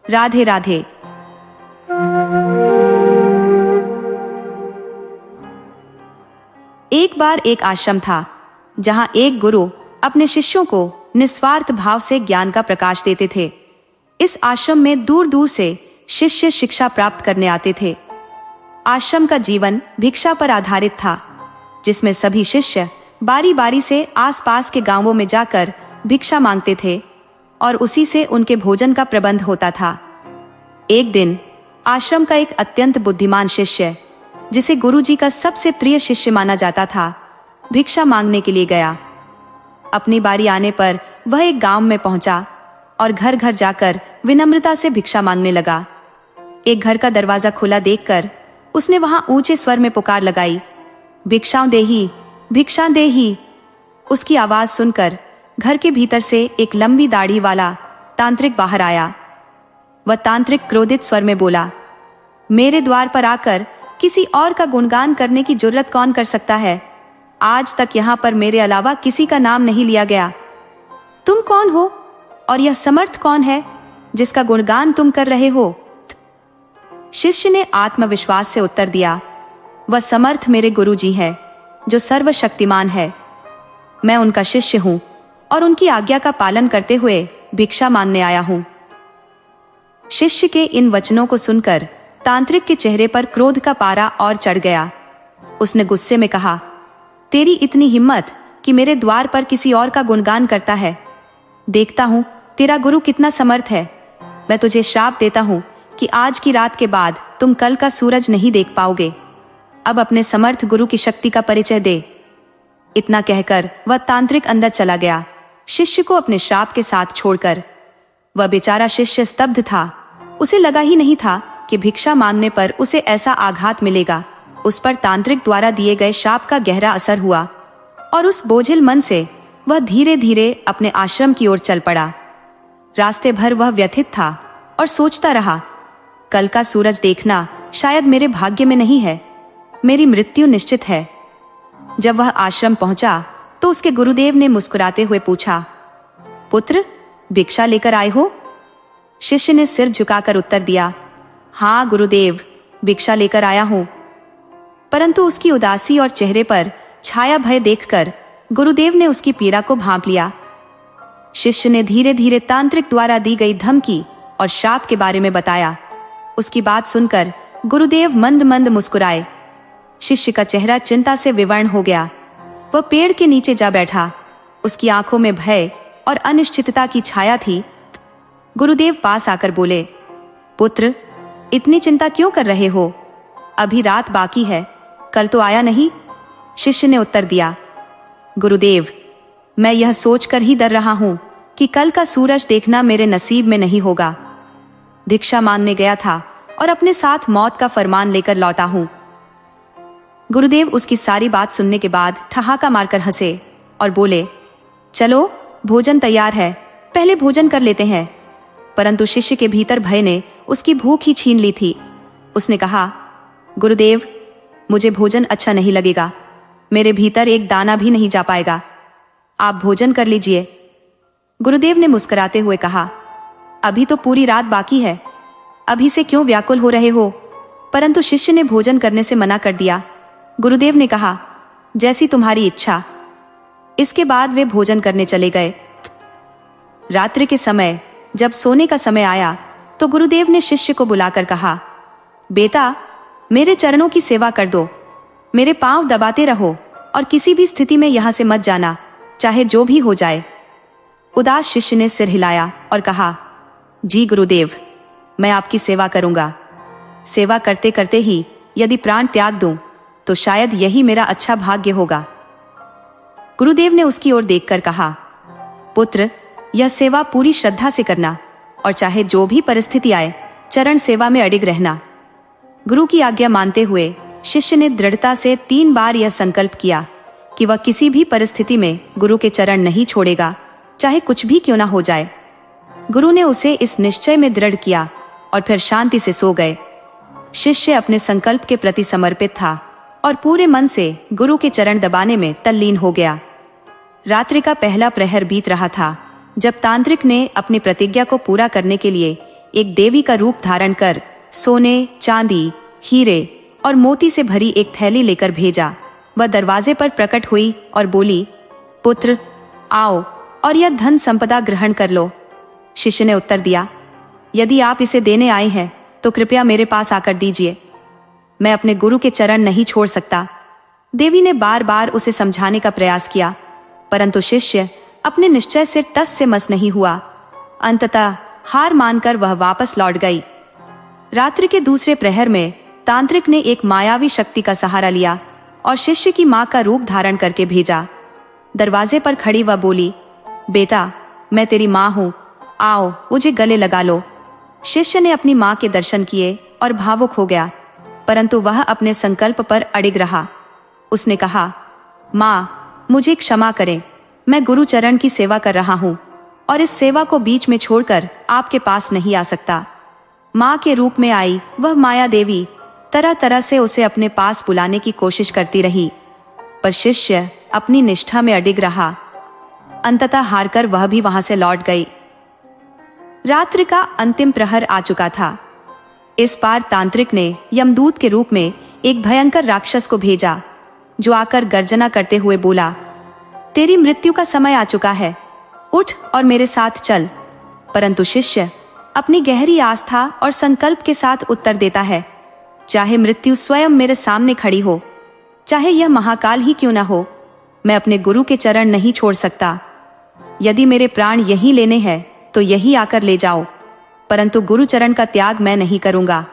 राधे राधे। एक बार एक आश्रम था जहां एक गुरु अपने शिष्यों को निस्वार्थ भाव से ज्ञान का प्रकाश देते थे। इस आश्रम में दूर दूर से शिष्य शिक्षा प्राप्त करने आते थे। आश्रम का जीवन भिक्षा पर आधारित था, जिसमें सभी शिष्य बारी बारी से आसपास के गांवों में जाकर भिक्षा मांगते थे और उसी से उनके भोजन का प्रबंध होता था। एक दिन आश्रम का एक अत्यंत बुद्धिमान शिष्य, जिसे गुरुजी का सबसे प्रिय शिष्य माना जाता था, भिक्षा मांगने के लिए गया। अपनी बारी आने पर वह एक गांव में पहुंचा और घर घर जाकर विनम्रता से भिक्षा मांगने लगा। एक घर का दरवाजा खुला देखकर उसने वहां ऊंचे स्वर में पुकार लगाई, भिक्षां देही, भिक्षां देही। उसकी आवाज सुनकर घर के भीतर से एक लंबी दाढ़ी वाला तांत्रिक बाहर आया। वह तांत्रिक क्रोधित स्वर में बोला, मेरे द्वार पर आकर किसी और का गुणगान करने की जुर्रत कौन कर सकता है? आज तक यहाँ पर मेरे अलावा किसी का नाम नहीं लिया गया। तुम कौन हो और यह समर्थ कौन है जिसका गुणगान तुम कर रहे हो? शिष्य ने आत्मविश्वास से उत्तर दिया, वह समर्थ मेरे गुरुजी है जो सर्वशक्तिमान है। मैं उनका शिष्य हूं और उनकी आज्ञा का पालन करते हुए भिक्षा मांगने आया हूं। शिष्य के इन वचनों को सुनकर तांत्रिक के चेहरे पर क्रोध का पारा और चढ़ गया। उसने गुस्से में कहा, तेरी इतनी हिम्मत कि मेरे द्वार पर किसी और का गुणगान करता है? देखता हूँ तेरा गुरु कितना समर्थ है। मैं तुझे श्राप देता हूँ कि आज की रात के बाद तुम कल का सूरज नहीं देख पाओगे। अब अपने समर्थ गुरु की शक्ति का परिचय दे। इतना कहकर वह तांत्रिक अंदर चला गया, शिष्य को अपने श्राप के साथ छोड़कर। वह बेचारा शिष्य स्तब्ध था। उसे लगा ही नहीं था कि भिक्षा मांगने पर उसे ऐसा आघात मिलेगा। उस पर तांत्रिक द्वारा दिए गए शाप का गहरा असर हुआ और उस बोझिल मन से वह धीरे धीरे अपने आश्रम की ओर चल पड़ा। रास्ते भर वह व्यथित था और सोचता रहा, कल का सूरज देखना शायद मेरे भाग्य में नहीं है, मेरी मृत्यु निश्चित है। जब वह आश्रम पहुंचा तो उसके गुरुदेव ने मुस्कुराते हुए पूछा, पुत्र, भिक्षा लेकर आए हो? शिष्य ने सिर झुकाकर उत्तर दिया, हाँ गुरुदेव, भिक्षा लेकर आया हूं। परंतु उसकी उदासी और चेहरे पर छाया भय देखकर गुरुदेव ने उसकी पीड़ा को भांप लिया। शिष्य ने धीरे धीरे तांत्रिक द्वारा दी गई धमकी और शाप के बारे में बताया। उसकी बात सुनकर गुरुदेव मंद मंद मुस्कुराए। शिष्य का चेहरा चिंता से विवर्ण हो गया। वह पेड़ के नीचे जा बैठा। उसकी आंखों में भय और अनिश्चितता की छाया थी। गुरुदेव पास आकर बोले, पुत्र, इतनी चिंता क्यों कर रहे हो? अभी रात बाकी है, कल तो आया नहीं। शिष्य ने उत्तर दिया, गुरुदेव, मैं यह सोचकर ही डर रहा हूं कि कल का सूरज देखना मेरे नसीब में नहीं होगा। भिक्षा मांगने गया था और अपने साथ मौत का फरमान लेकर लौटा हूं। गुरुदेव उसकी सारी बात सुनने के बाद ठहाका मारकर हंसे और बोले, चलो भोजन तैयार है, पहले भोजन कर लेते हैं। परंतु शिष्य के भीतर भय ने उसकी भूख ही छीन ली थी। उसने कहा, गुरुदेव, मुझे भोजन अच्छा नहीं लगेगा, मेरे भीतर एक दाना भी नहीं जा पाएगा, आप भोजन कर लीजिए। गुरुदेव ने मुस्कुराते हुए कहा, अभी तो पूरी रात बाकी है, अभी से क्यों व्याकुल हो रहे हो? परंतु शिष्य ने भोजन करने से मना कर दिया। गुरुदेव ने कहा, जैसी तुम्हारी इच्छा। इसके बाद वे भोजन करने चले गए। रात्रि के समय जब सोने का समय आया तो गुरुदेव ने शिष्य को बुलाकर कहा, बेटा, मेरे चरणों की सेवा कर दो, मेरे पांव दबाते रहो और किसी भी स्थिति में यहां से मत जाना, चाहे जो भी हो जाए। उदास शिष्य ने सिर हिलाया और कहा, जी गुरुदेव, मैं आपकी सेवा करूंगा। सेवा करते करते ही यदि प्राण त्याग दूं तो शायद यही मेरा अच्छा भाग्य होगा। गुरुदेव ने उसकी ओर देखकर कहा, पुत्र, यह सेवा पूरी श्रद्धा से करना और चाहे जो भी परिस्थिति आए चरण सेवा में अडिग रहना। गुरु की आज्ञा मानते हुए शिष्य ने दृढ़ता से 3 बार यह संकल्प किया कि वह किसी भी परिस्थिति में गुरु के चरण नहीं छोड़ेगा, चाहे कुछ भी क्यों ना हो जाए। गुरु ने उसे इस निश्चय में दृढ़ किया और फिर शांति से सो गए। शिष्य अपने संकल्प के प्रति समर्पित था और पूरे मन से गुरु के चरण दबाने में तल्लीन हो गया। रात्रि का पहला प्रहर बीत रहा था जब तांत्रिक ने अपनी प्रतिज्ञा को पूरा करने के लिए एक देवी का रूप धारण कर सोने, चांदी, हीरे और मोती से भरी एक थैली लेकर भेजा। वह दरवाजे पर प्रकट हुई और बोली, पुत्र, आओ और यह धन संपदा ग्रहण कर लो। शिष्य ने उत्तर दिया, यदि आप इसे देने आए हैं तो कृपया मेरे पास आकर दीजिए, मैं अपने गुरु के चरण नहीं छोड़ सकता। देवी ने बार बार उसे समझाने का प्रयास किया, परंतु शिष्य अपने निश्चय से टस से मस नहीं हुआ। अंततः हार मानकर वह वापस लौट गई। रात्रि के दूसरे प्रहर में तांत्रिक ने एक मायावी शक्ति का सहारा लिया और शिष्य की मां का रूप धारण करके भेजा। दरवाजे पर खड़ी वह बोली, बेटा, मैं तेरी मां हूं, आओ मुझे गले लगा लो। शिष्य ने अपनी मां के दर्शन किए और भावुक हो गया, परंतु वह अपने संकल्प पर अडिग रहा। उसने कहा, मां, मुझे क्षमा करें, मैं गुरु चरण की सेवा कर रहा हूं और इस सेवा को बीच में छोड़कर आपके पास नहीं आ सकता। मां के रूप में आई वह माया देवी तरह तरह से उसे अपने पास बुलाने की कोशिश करती रही, पर शिष्य अपनी निष्ठा में अडिग रहा। अंततः हारकर वह भी वहां से लौट गई। रात्रि का अंतिम प्रहर आ चुका था। इस बार तांत्रिक ने यमदूत के रूप में एक भयंकर राक्षस को भेजा, जो आकर गर्जना करते हुए बोला, तेरी मृत्यु का समय आ चुका है, उठ और मेरे साथ चल। परंतु शिष्य अपनी गहरी आस्था और संकल्प के साथ उत्तर देता है, चाहे मृत्यु स्वयं मेरे सामने खड़ी हो, चाहे यह महाकाल ही क्यों न हो, मैं अपने गुरु के चरण नहीं छोड़ सकता। यदि मेरे प्राण यहीं लेने हैं तो यहीं आकर ले जाओ, परंतु गुरुचरण का त्याग मैं नहीं करूंगा।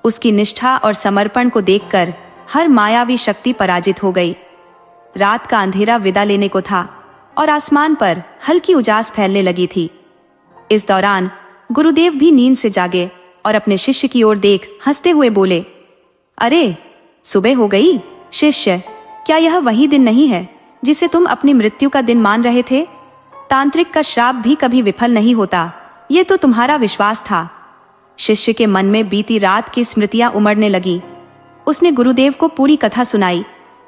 उसकी निष्ठा और समर्पण को देखकर हर मायावी शक्ति पराजित हो गई। रात का अंधेरा विदा लेने को था और आसमान पर हल्की उजास फैलने लगी थी। इस दौरान गुरुदेव भी नींद से जागे और अपने शिष्य की ओर देख हंसते हुए बोले, अरे सुबह हो गई शिष्य, क्या यह वही दिन नहीं है जिसे तुम अपनी मृत्यु का दिन मान रहे थे? तांत्रिक का श्राप भी कभी विफल नहीं होता, ये तो तुम्हारा विश्वास था। शिष्य के मन में बीती रात की स्मृतियां उमड़ने लगी। उसने गुरुदेव को पूरी कथा सुनाई,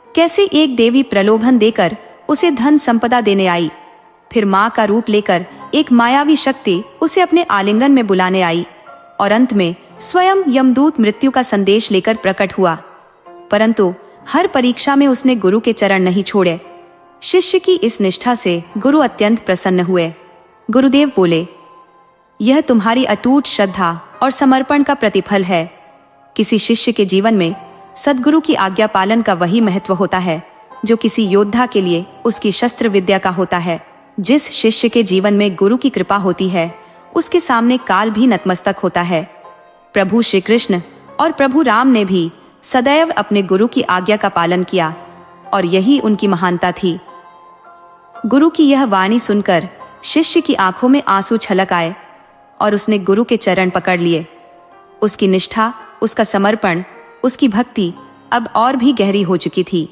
कैसे एक देवी प्रलोभन देकर उसे धन संपदा देने आई, फिर मां का रूप लेकर एक मायावी शक्ति उसे अपने आलिंगन में बुलाने आई और अंत में स्वयं यमदूत मृत्यु का संदेश लेकर प्रकट हुआ। परंतु हर परीक्षा में उसने गुरु के चरण नहीं छोड़े। शिष्य की इस निष्ठा से गुरु अत्यंत प्रसन्न हुए। गुरुदेव बोले, यह तुम्हारी अटूट श्रद्धा और समर्पण का प्रतिफल है। किसी शिष्य के जीवन में सद्गुरु की आज्ञा पालन का वही महत्व होता है जो किसी योद्धा के लिए उसकी शस्त्र विद्या का होता है। जिस शिष्य के जीवन में गुरु की कृपा होती है, उसके सामने काल भी नतमस्तक होता है। प्रभु श्री कृष्ण और प्रभु राम ने भी सदैव अपने गुरु की आज्ञा का पालन किया और यही उनकी महानता थी। गुरु की यह वाणी सुनकर शिष्य की आंखों में आंसू छलक आए और उसने गुरु के चरण पकड़ लिए। उसकी निष्ठा, उसका समर्पण, उसकी भक्ति अब और भी गहरी हो चुकी थी।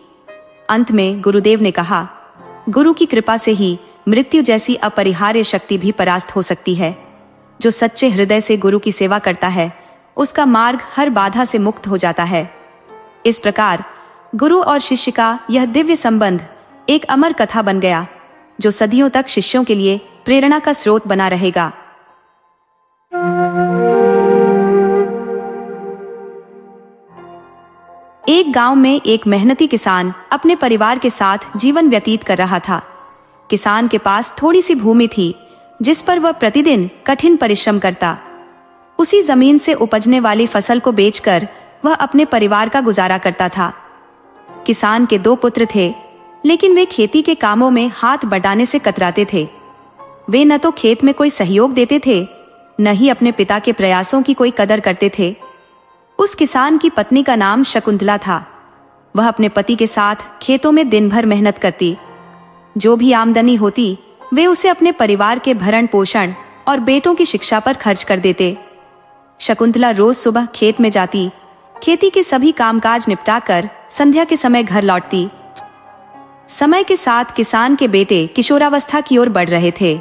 अंत में गुरुदेव ने कहा, गुरु की कृपा से ही मृत्यु जैसी अपरिहार्य शक्ति भी परास्त हो सकती है। जो सच्चे हृदय से गुरु की सेवा करता है, उसका मार्ग हर बाधा से मुक्त हो जाता है। इस प्रकार गुरु और शिष्य का यह दिव्य संबंध एक अमर कथा बन गया, जो सदियों तक शिष्यों के लिए प्रेरणा का स्रोत बना रहेगा। एक गांव में एक मेहनती किसान अपने परिवार के साथ जीवन व्यतीत कर रहा था। किसान के पास थोड़ी सी भूमि थी जिस पर वह प्रतिदिन कठिन परिश्रम करता। उसी जमीन से उपजने वाली फसल को बेचकर वह अपने परिवार का गुजारा करता था। किसान के 2 पुत्र थे, लेकिन वे खेती के कामों में हाथ बटाने से कतराते थे। वे न तो खेत में कोई सहयोग देते थे, न ही अपने पिता के प्रयासों की कोई कदर करते थे। उस किसान की पत्नी का नाम शकुंतला था। वह अपने पति के साथ खेतों में दिन भर मेहनत करती। जो भी आमदनी होती, वे उसे अपने परिवार के भरण पोषण और बेटों की शिक्षा पर खर्च कर देते। शकुंतला रोज सुबह खेत में जाती, खेती के सभी कामकाज निपटाकर संध्या के समय घर लौटती। समय के साथ किसान के बेटे किशोरावस्था की ओर बढ़ रहे थे,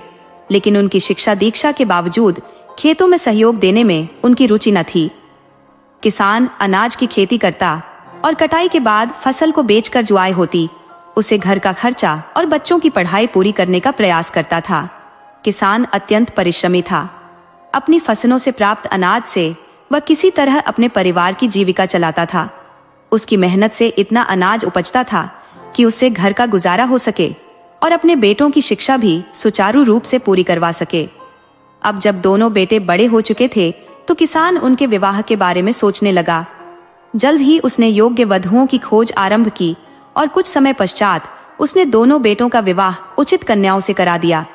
लेकिन उनकी शिक्षा दीक्षा के बावजूद खेतों में सहयोग देने में उनकी रुचि न थी। किसान अनाज की खेती करता और कटाई के बाद फसल को बेचकर जो आय होती, उसे घर का खर्चा और बच्चों की पढ़ाई पूरी करने का प्रयास करता था। किसान अत्यंत परिश्रमी था। अपनी फसलों से प्राप्त अनाज से वह किसी तरह अपने परिवार की जीविका चलाता था। उसकी मेहनत से इतना अनाज उपजता था कि उससे घर का गुजारा हो सके और अपने बेटों की शिक्षा भी सुचारू रूप से पूरी करवा सके। अब जब दोनों बेटे बड़े हो चुके थे, तो किसान उनके विवाह के बारे में सोचने लगा। जल्द ही उसने योग्य वधुओं की खोज आरंभ की और कुछ समय पश्चात उसने दोनों बेटों का विवाह उचित कन्याओं से करा दिया।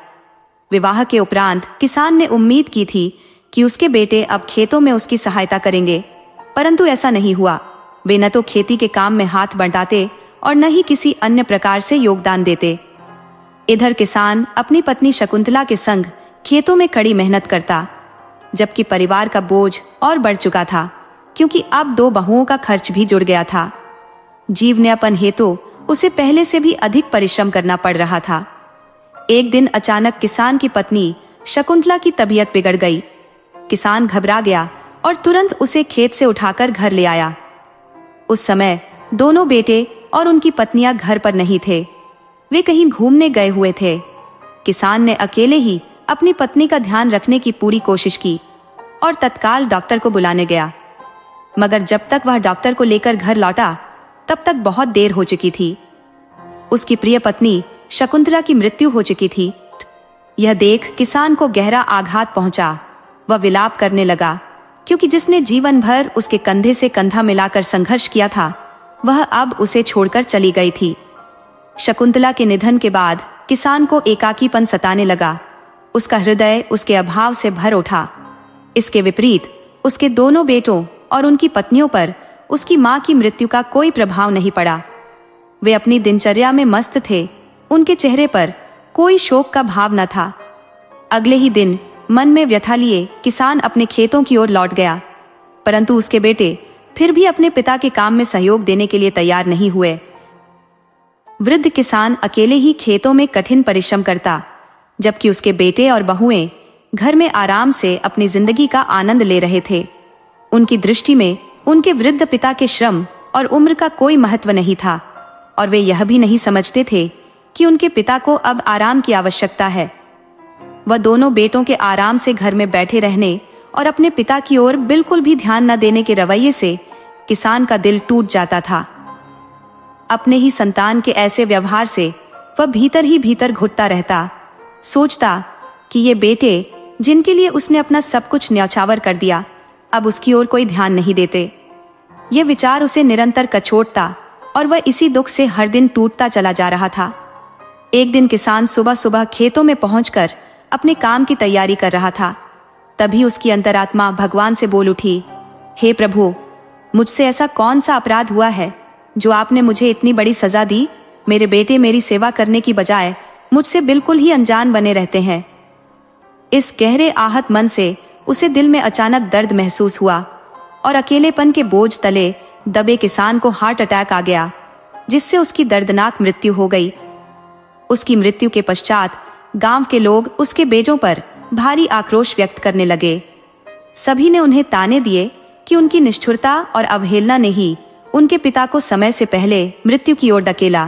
विवाह के उपरांत किसान ने उम्मीद की थी कि उसके बेटे अब खेतों में उसकी सहायता करेंगे, परंतु ऐसा नहीं हुआ। वे न तो खेती के काम में हाथ बंटाते और न ही किसी अन्य प्रकार से योगदान देते। इधर किसान अपनी पत्नी शकुंतला के संग खेतों में कड़ी मेहनत करता, जबकि परिवार का बोझ और बढ़ चुका था, क्योंकि अब 2 बहुओं का खर्च भी जुड़ गया था। जीवनयापन हेतु उसे पहले से भी अधिक परिश्रम करना पड़ रहा था। एक दिन अचानक किसान की पत्नी शकुंतला की तबीयत बिगड़ गई। किसान घबरा गया और तुरंत उसे खेत से उठाकर घर ले आया। उस समय दोनों बेटे और उनकी पत्नियां घर पर नहीं थे, वे कहीं घूमने गए हुए थे। किसान ने अकेले ही अपनी पत्नी का ध्यान रखने की पूरी कोशिश की और तत्काल डॉक्टर को बुलाने गया, मगर जब तक वह डॉक्टर को लेकर घर लौटा, तब तक बहुत देर हो चुकी थी। उसकी प्रिय पत्नी शकुंतला की मृत्यु हो चुकी थी। यह देख किसान को गहरा आघात पहुंचा। वह विलाप करने लगा, क्योंकि जिसने जीवन भर उसके कंधे से कंधा मिलाकर संघर्ष किया था, वह अब उसे छोड़कर चली गई थी। शकुंतला के निधन के बाद किसान को एकाकीपन सताने लगा। उसका हृदय उसके अभाव से भर उठा। इसके विपरीत उसके दोनों बेटों और उनकी पत्नियों पर उसकी मां की मृत्यु का कोई प्रभाव नहीं पड़ा। वे अपनी दिनचर्या में मस्त थे। उनके चेहरे पर कोई शोक का भाव न था। अगले ही दिन मन में व्यथा लिए किसान अपने खेतों की ओर लौट गया, परंतु उसके बेटे फिर भी अपने पिता के काम में सहयोग देने के लिए तैयार नहीं हुए। वृद्ध किसान अकेले ही खेतों में कठिन परिश्रम करता, जबकि उसके बेटे और बहुएं घर में आराम से अपनी जिंदगी का आनंद ले रहे थे। उनकी दृष्टि में उनके वृद्ध पिता के श्रम और उम्र का कोई महत्व नहीं था, और वे यह भी नहीं समझते थे कि उनके पिता को अब आराम की आवश्यकता है। वह दोनों बेटों के आराम से घर में बैठे रहने और अपने पिता की ओर बिल्कुल भी ध्यान न देने के रवैये से किसान का दिल टूट जाता था। अपने ही संतान के ऐसे व्यवहार से वह भीतर ही भीतर घुटता रहता, सोचता कि ये बेटे जिनके लिए उसने अपना सब कुछ न्यौछावर कर दिया, अब उसकी ओर कोई ध्यान नहीं देते। ये विचार उसे निरंतर कचोटता और वह इसी दुख से हर दिन टूटता चला जा रहा था। एक दिन किसान सुबह सुबह खेतों में पहुंचकर अपने काम की तैयारी कर रहा था। तभी उसकी अंतरात्मा भगवान से बोल उठी, हे प्रभु, मुझसे ऐसा कौन सा अपराध हुआ है जो आपने मुझे इतनी बड़ी सजा दी? मेरे बेटे मेरी सेवा करने की बजाय मुझसे बिल्कुल ही अनजान बने रहते हैं। इस गहरे आहत मन से उसे दिल में अचानक दर्द महसूस हुआ और अकेलेपन के बोझ तले दबे किसान को हार्ट अटैक आ गया, जिससे उसकी दर्दनाक मृत्यु हो गई। उसकी मृत्यु के पश्चात गांव के लोग उसके बेटों पर भारी आक्रोश व्यक्त करने लगे। सभी ने उन्हें ताने दिए कि उनकी निष्ठुरता और अवहेलना ने ही उनके पिता को समय से पहले मृत्यु की ओर धकेला।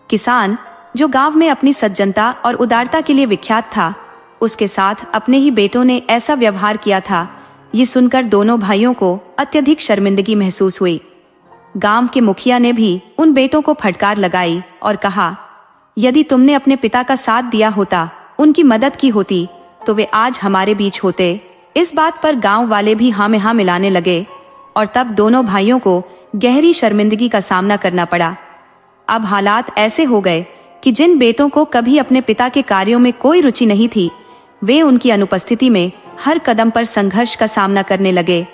किसान, जो गांव में अपनी सज्जनता और उदारता के लिए विख्यात था, उसके साथ अपने ही बेटों ने ऐसा व्यवहार किया था। ये सुनकर दोनों भाइयों को अत्यधिक शर्मिंदगी महसूस हुई। गांव के मुखिया ने भी उन बेटों को फटकार लगाई और कहा, यदि तुमने अपने पिता का साथ दिया होता, उनकी मदद की होती, तो वे आज हमारे बीच होते। इस बात पर गांव वाले भी हाँ में हाँ मिलाने लगे और तब दोनों भाइयों को गहरी शर्मिंदगी का सामना करना पड़ा। अब हालात ऐसे हो गए कि जिन बेटों को कभी अपने पिता के कार्यों में कोई रुचि नहीं थी, वे उनकी अनुपस्थिति में हर कदम पर संघर्ष का सामना करने लगे।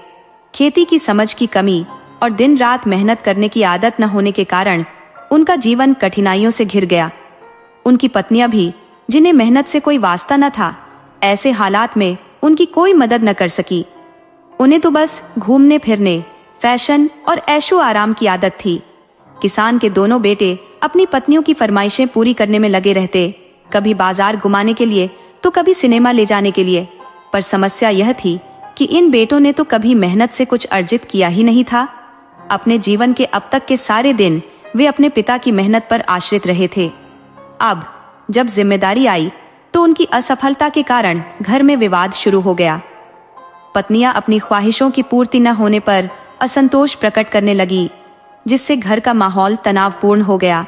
खेती की समझ की कमी और दिन रात मेहनत करने की आदत न होने के कारण उनका जीवन कठिनाइयों से घिर गया। उनकी पत्नियां भी, जिन्हें मेहनत से कोई वास्ता न था, ऐसे हालात में उनकी कोई मदद न कर सकी। उन्हें तो बस घूमने फिरने, फैशन और ऐशो आराम की आदत थी। किसान के दोनों बेटे अपनी पत्नियों की फरमाइशें पूरी करने में लगे रहते, कभी बाजार घुमाने के लिए तो कभी सिनेमा ले जाने के लिए। पर समस्या यह थी कि इन बेटों ने तो कभी मेहनत से कुछ अर्जित किया ही नहीं था। अपने जीवन के अब तक के सारे दिन वे अपने पिता की मेहनत पर आश्रित रहे थे। अब जब जिम्मेदारी आई तो उनकी असफलता के कारण घर में विवाद शुरू हो गया। पत्नियां अपनी ख्वाहिशों की पूर्ति न होने पर असंतोष प्रकट करने लगी, जिससे घर का माहौल तनावपूर्ण हो गया।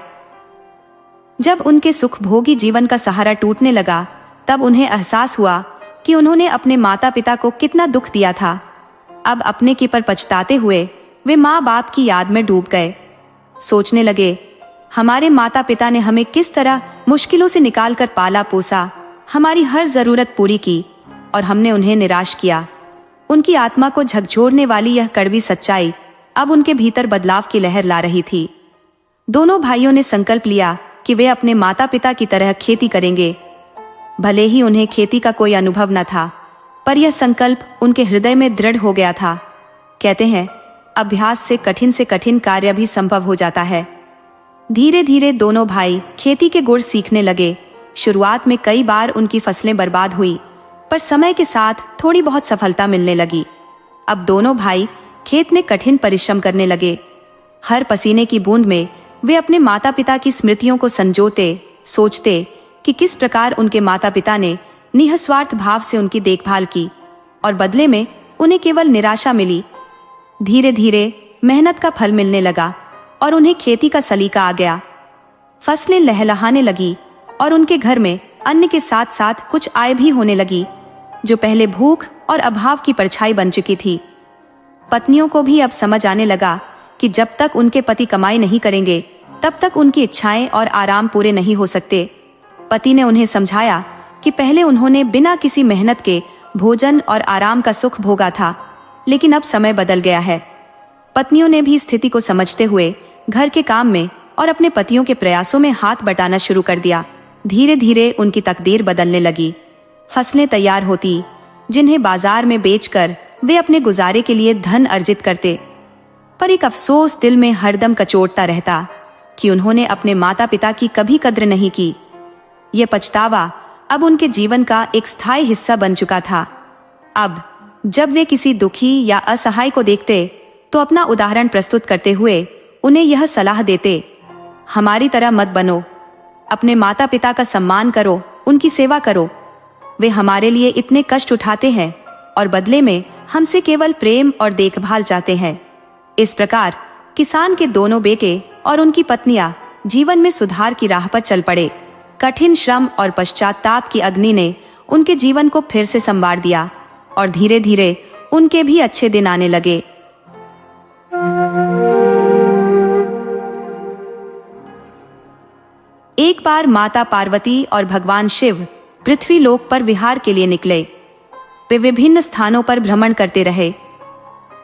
जब उनके सुखभोगी जीवन का सहारा टूटने लगा, तब उन्हें एहसास हुआ कि उन्होंने अपने माता पिता को कितना दुख दिया था। अब अपने की पर पछताते हुए वे माँ बाप की याद में डूब गए। सोचने लगे, हमारे माता पिता ने हमें किस तरह मुश्किलों से निकालकर पाला पोसा, हमारी हर जरूरत पूरी की, और हमने उन्हें निराश किया। उनकी आत्मा को झकझोरने वाली यह कड़वी सच्चाई अब उनके भीतर बदलाव की लहर ला रही थी। दोनों भाइयों ने संकल्प लिया कि वे अपने माता पिता की तरह खेती करेंगे। भले ही उन्हें खेती का कोई अनुभव न था, पर यह संकल्प उनके हृदय में दृढ़ हो गया था। कहते हैं, अभ्यास से कठिन कार्य भी संभव हो जाता है। धीरे धीरे दोनों भाई खेती के गुण सीखने लगे। शुरुआत में कई बार उनकी फसलें बर्बाद हुई, पर समय के साथ थोड़ी बहुत सफलता मिलने लगी। अब दोनों भाई खेत में कठिन परिश्रम करने लगे। हर पसीने की बूंद में वे अपने माता पिता की स्मृतियों को संजोते, सोचते कि किस प्रकार उनके माता पिता ने निस्वार्थ भाव से उनकी देखभाल की और बदले में उन्हें केवल निराशा मिली। धीरे धीरे मेहनत का फल मिलने लगा और उन्हें खेती का सलीका आ गया। फसलें लहलहाने लगी और उनके घर में अन्न के साथ साथ कुछ आय भी होने लगी, जो पहले भूख और अभाव की परछाई बन चुकी थी। पत्नियों को भी अब समझ आने लगा कि जब तक उनके पति कमाई नहीं करेंगे, तब तक उनकी इच्छाएं और आराम पूरे नहीं हो सकते। पति ने उन्हें समझाया कि पहले उन्होंने बिना किसी मेहनत के भोजन और आराम का सुख भोगा था, लेकिन अब समय बदल गया है। पत्नियों ने भी स्थिति को समझते हुए घर के काम में और अपने पतियों के प्रयासों में हाथ बटाना शुरू कर दिया। धीरे धीरे उनकी तकदीर बदलने लगी। फसलें तैयार होती, जिन्हें बाजार में बेचकर वे अपने गुजारे के लिए धन अर्जित करते। पर एक अफसोस दिल में हरदम कचोटता रहता कि उन्होंने अपने माता पिता की कभी कद्र नहीं की। ये पछतावा अब उनके जीवन का एक स्थायी हिस्सा बन चुका था। अब जब वे किसी दुखी या असहाय को देखते तो अपना उदाहरण प्रस्तुत करते हुए उन्हें यह सलाह देते, हमारी तरह मत बनो, अपने माता पिता का सम्मान करो, उनकी सेवा करो। वे हमारे लिए इतने कष्ट उठाते हैं और बदले में हमसे केवल प्रेम और देखभाल चाहते हैं। इस प्रकार किसान के दोनों बेटे और उनकी पत्नियां जीवन में सुधार की राह पर चल पड़े। कठिन श्रम और पश्चाताप की अग्नि ने उनके जीवन को फिर से संवार दिया और धीरे धीरे उनके भी अच्छे दिन आने लगे। एक बार माता पार्वती और भगवान शिव पृथ्वी लोक पर विहार के लिए निकले। वे विभिन्न स्थानों पर भ्रमण करते रहे।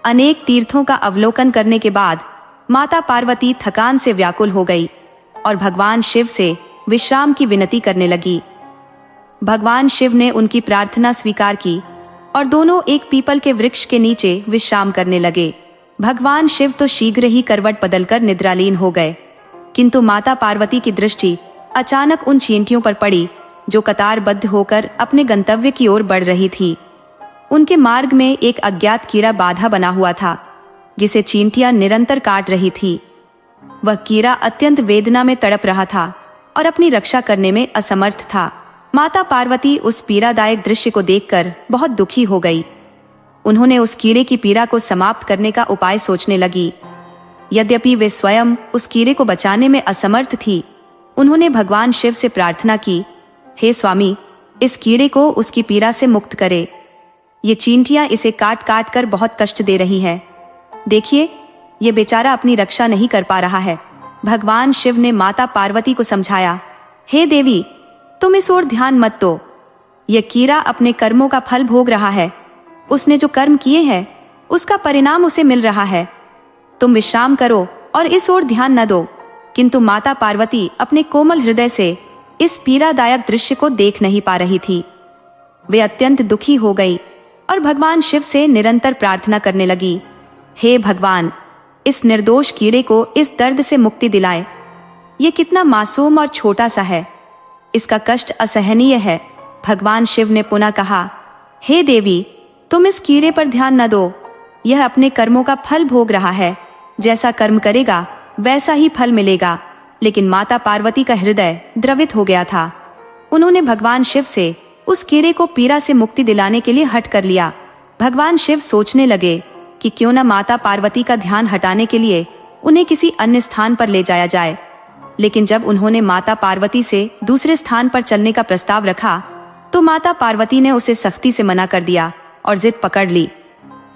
अनेक तीर्थों का अवलोकन करने के बाद माता पार्वती थकान से व्याकुल हो गई और भगवान शिव से विश्राम की विनती करने लगी। भगवान शिव ने उनकी प्रार्थना स्वीकार की और दोनों एक पीपल के वृक्ष के नीचे विश्राम करने लगे। भगवान शिव तो शीघ्र ही करवट बदलकर निद्रालीन हो गए, किंतु माता पार्वती की दृष्टि अचानक उन चींटियों पर पड़ी जो कतारबद्ध होकर अपने गंतव्य की ओर बढ़ रही थी। उनके मार्ग में एक अज्ञात कीड़ा बाधा बना हुआ था, जिसे चींटियां निरंतर काट रही थी। वह कीड़ा अत्यंत वेदना में तड़प रहा था और अपनी रक्षा करने में असमर्थ था। माता पार्वती उस पीड़ादायक दृश्य को देखकर बहुत दुखी हो गई। उन्होंने उस कीड़े की पीड़ा को समाप्त करने का उपाय सोचने लगी। यद्यपि वे स्वयं उस कीड़े को बचाने में असमर्थ थी, उन्होंने भगवान शिव से प्रार्थना की, हे स्वामी, इस कीड़े को उसकी पीड़ा से मुक्त करे। ये चींटियां इसे काट काट कर बहुत कष्ट दे रही है। देखिए, ये बेचारा अपनी रक्षा नहीं कर पा रहा है। भगवान शिव ने माता पार्वती को समझाया, हे देवी, तुम इस ओर ध्यान मत दो। यह कीड़ा अपने कर्मों का फल भोग रहा है। उसने जो कर्म किए हैं उसका परिणाम उसे मिल रहा है। तुम विश्राम करो और इस ओर ध्यान न दो। किंतु माता पार्वती अपने कोमल हृदय से इस पीड़ादायक दृश्य को देख नहीं पा रही थी। वे अत्यंत दुखी हो गई और भगवान शिव से निरंतर प्रार्थना करने लगी, हे भगवान, इस निर्दोष कीड़े को इस दर्द से मुक्ति दिलाएं। ये कितना मासूम और छोटा सा है, इसका कष्ट असहनीय है। भगवान शिव ने पुनः कहा, हे देवी, तुम इस कीड़े पर ध्यान न दो। यह अपने कर्मों का फल भोग रहा है। जैसा कर्म करेगा वैसा ही फल मिलेगा। लेकिन माता पार्वती का हृदय द्रवित हो गया था। उन्होंने भगवान शिव से उस कीड़े को पीड़ा से मुक्ति दिलाने के लिए हठ कर लिया। भगवान शिव सोचने लगे कि क्यों न माता पार्वती का ध्यान हटाने के लिए उन्हें किसी अन्य स्थान पर ले जाया जाए। लेकिन जब उन्होंने माता पार्वती से दूसरे स्थान पर चलने का प्रस्ताव रखा तो माता पार्वती ने उसे सख्ती से मना कर दिया और जिद पकड़ ली।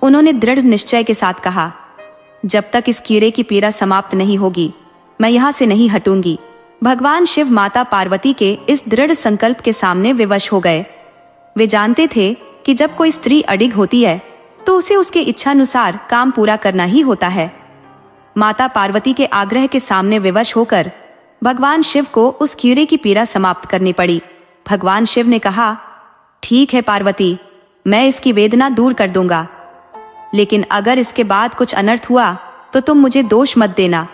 उन्होंने दृढ़ निश्चय के साथ कहा, जब तक इस कीड़े की पीड़ा समाप्त नहीं होगी मैं यहाँ से नहीं हटूंगी। भगवान शिव माता पार्वती के इस दृढ़ संकल्प के सामने विवश हो गए। वे जानते थे कि जब कोई स्त्री अडिग होती है तो उसे उसके इच्छानुसार काम पूरा करना ही होता है। माता पार्वती के आग्रह के सामने विवश होकर भगवान शिव को उस कीड़े की पीड़ा समाप्त करनी पड़ी। भगवान शिव ने कहा, ठीक है पार्वती, मैं इसकी वेदना दूर कर दूंगा, लेकिन अगर इसके बाद कुछ अनर्थ हुआ तो तुम मुझे दोष मत देना।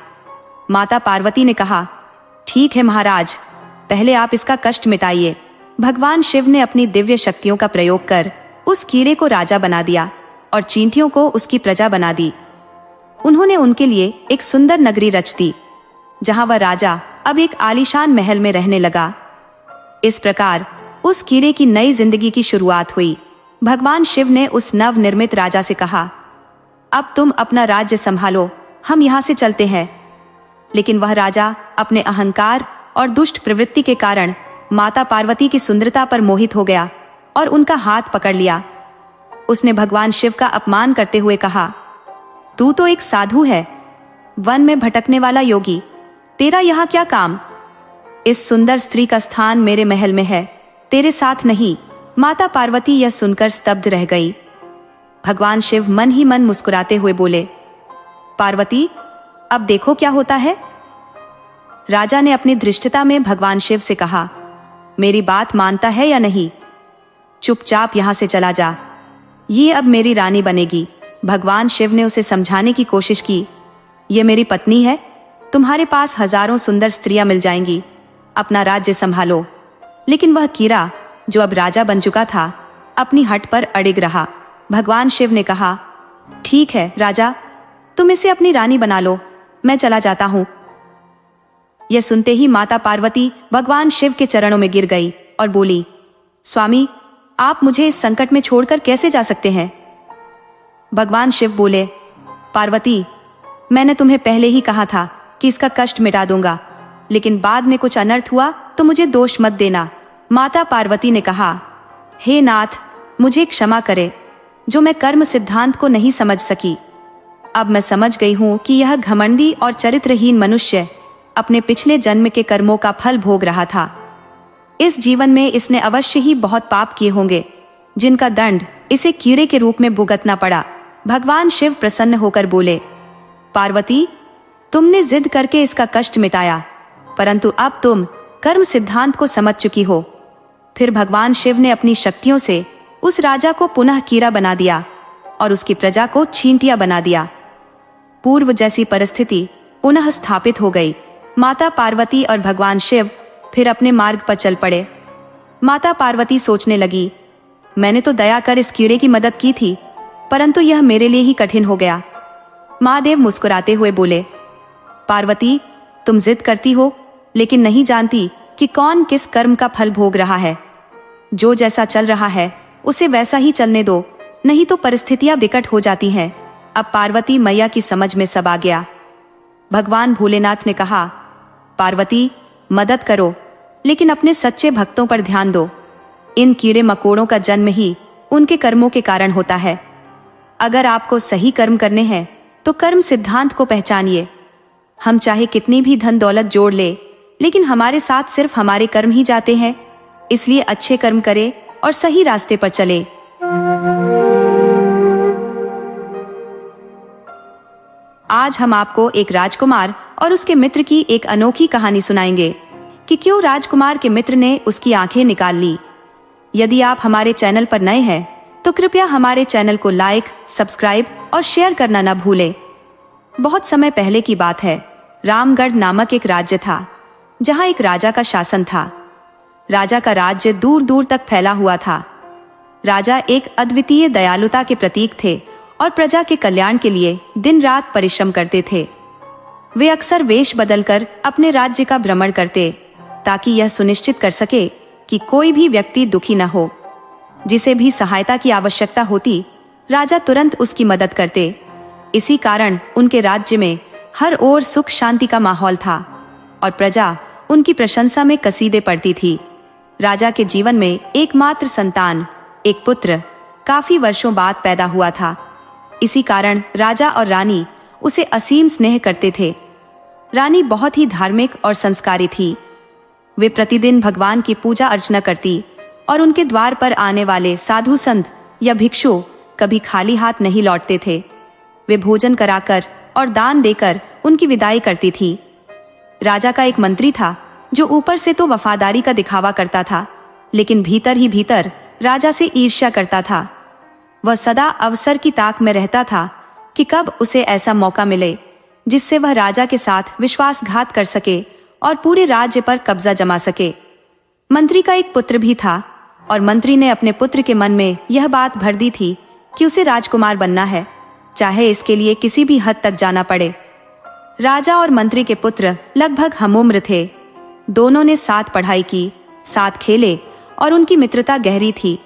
माता पार्वती ने कहा, ठीक है महाराज, पहले आप इसका कष्ट मिटाइए। भगवान शिव ने अपनी दिव्य शक्तियों का प्रयोग कर उस कीड़े को राजा बना दिया और चींटियों को उसकी प्रजा बना दी। उन्होंने उनके लिए एक सुंदर नगरी रच दी, जहां वह राजा अब एक आलीशान महल में रहने लगा। इस प्रकार उस कीड़े की नई जिंदगी की शुरुआत हुई। भगवान शिव ने उस नव निर्मित राजा से कहा, अब तुम अपना राज्य संभालो, हम यहाँ से चलते हैं। लेकिन वह राजा अपने अहंकार और दुष्ट प्रवृत्ति के कारण माता पार्वती की सुंदरता पर मोहित हो गया और उनका हाथ पकड़ लिया। उसने भगवान शिव का अपमान करते हुए कहा, तू तो एक साधु है, वन में भटकने वाला योगी, तेरा यहाँ क्या काम? इस सुंदर स्त्री का स्थान मेरे महल में है, तेरे साथ नहीं। माता पार्वती यह सुनकर स्तब्ध रह गई। भगवान शिव मन ही मन मुस्कुराते हुए बोले, पार्वती, अब देखो क्या होता है। राजा ने अपनी धृष्टता में भगवान शिव से कहा, मेरी बात मानता है या नहीं? चुपचाप यहां से चला जा, ये अब मेरी रानी बनेगी। भगवान शिव ने उसे समझाने की कोशिश की, ये मेरी पत्नी है, तुम्हारे पास हजारों सुंदर स्त्रियां मिल जाएंगी, अपना राज्य संभालो। लेकिन वह कीड़ा, जो अब राजा बन चुका था, अपनी हट पर अड़िग रहा। भगवान शिव ने कहा, ठीक है राजा, तुम इसे अपनी रानी बना लो, मैं चला जाता हूं। यह सुनते ही माता पार्वती भगवान शिव के चरणों में गिर गई और बोली, स्वामी, आप मुझे इस संकट में छोड़कर कैसे जा सकते हैं? भगवान शिव बोले, पार्वती, मैंने तुम्हें पहले ही कहा था कि इसका कष्ट मिटा दूंगा, लेकिन बाद में कुछ अनर्थ हुआ तो मुझे दोष मत देना। माता पार्वती ने कहा, हे नाथ, मुझे क्षमा करे जो मैं कर्म सिद्धांत को नहीं समझ सकी। अब मैं समझ गई हूं कि यह घमंडी और चरित्रहीन मनुष्य अपने पिछले जन्म के कर्मों का फल भोग रहा था। इस जीवन में इसने अवश्य ही बहुत पाप किए होंगे, जिनका दंड इसे कीड़े के रूप में भुगतना पड़ा। भगवान शिव प्रसन्न होकर बोले, पार्वती, तुमने जिद करके इसका कष्ट मिटाया, परंतु अब तुम कर्म सिद्धांत को समझ चुकी हो। फिर भगवान शिव ने अपनी शक्तियों से उस राजा को पुनः कीड़ा बना दिया और उसकी प्रजा को छींटिया बना दिया। पूर्व जैसी परिस्थिति पुनः स्थापित हो गई। माता पार्वती और भगवान शिव फिर अपने मार्ग पर चल पड़े। माता पार्वती सोचने लगी, मैंने तो दया कर इस कीड़े की मदद की थी, परंतु यह मेरे लिए ही कठिन हो गया। महादेव मुस्कुराते हुए बोले, पार्वती, तुम जिद करती हो, लेकिन नहीं जानती कि कौन किस कर्म का फल भोग रहा है। जो जैसा चल रहा है उसे वैसा ही चलने दो, नहीं तो परिस्थितियां विकट हो जाती हैं। अब पार्वती मैया की समझ में सब आ गया। भगवान भोलेनाथ ने कहा, पार्वती, मदद करो, लेकिन अपने सच्चे भक्तों पर ध्यान दो। इन कीड़े मकोड़ों का जन्म ही उनके कर्मों के कारण होता है। अगर आपको सही कर्म करने हैं तो कर्म सिद्धांत को पहचानिए। हम चाहे कितनी भी धन दौलत जोड़ ले, लेकिन हमारे साथ सिर्फ हमारे कर्म ही जाते हैं। इसलिए अच्छे कर्म करें और सही रास्ते पर चले। आज हम आपको एक राजकुमार और उसके मित्र की एक अनोखी कहानी सुनाएंगे कि क्यों राजकुमार के मित्र ने उसकी आंखें निकाल ली। यदि आप हमारे चैनल पर नए हैं तो कृपया हमारे चैनल को लाइक, सब्सक्राइब और शेयर करना न भूलें। बहुत समय पहले की बात है। रामगढ़ नामक एक राज्य था, जहां एक राजा का शासन था। राजा का राज्य दूर दूर तक फैला हुआ था। राजा एक अद्वितीय दयालुता के प्रतीक थे और प्रजा के कल्याण के लिए दिन रात परिश्रम करते थे। वे अक्सर वेश बदलकर अपने राज्य का भ्रमण करते, ताकि यह सुनिश्चित कर सके कि कोई भी व्यक्ति दुखी न हो। जिसे भी सहायता की आवश्यकता होती, राजा तुरंत उसकी मदद करते। इसी कारण उनके राज्य में हर ओर सुख शांति का माहौल था और प्रजा उनकी प्रशंसा में कसीदे पढ़ती थी। राजा के जीवन में एकमात्र संतान, एक पुत्र, काफी वर्षों बाद पैदा हुआ था। इसी कारण राजा और रानी उसे असीम स्नेह करते थे। रानी बहुत ही धार्मिक और संस्कारी थी। वे प्रतिदिन भगवान की पूजा अर्चना करती और उनके द्वार पर आने वाले साधु संत या भिक्षु कभी खाली हाथ नहीं लौटते थे। वे भोजन कराकर और दान देकर उनकी विदाई करती थी। राजा का एक मंत्री था, जो ऊपर से तो वफादारी का दिखावा करता था, लेकिन भीतर ही भीतर राजा से ईर्ष्या करता था। वह सदा अवसर की ताक में रहता था कि कब उसे ऐसा मौका मिले जिससे वह राजा के साथ विश्वासघात कर सके और पूरे राज्य पर कब्जा जमा सके। मंत्री का एक पुत्र भी था और मंत्री ने अपने पुत्र के मन में यह बात भर दी थी कि उसे राजकुमार बनना है, चाहे इसके लिए किसी भी हद तक जाना पड़े। राजा और मंत्री के पुत्र लगभग हमउम्र थे। दोनों ने साथ पढ़ाई की, साथ खेले और उनकी मित्रता गहरी थी।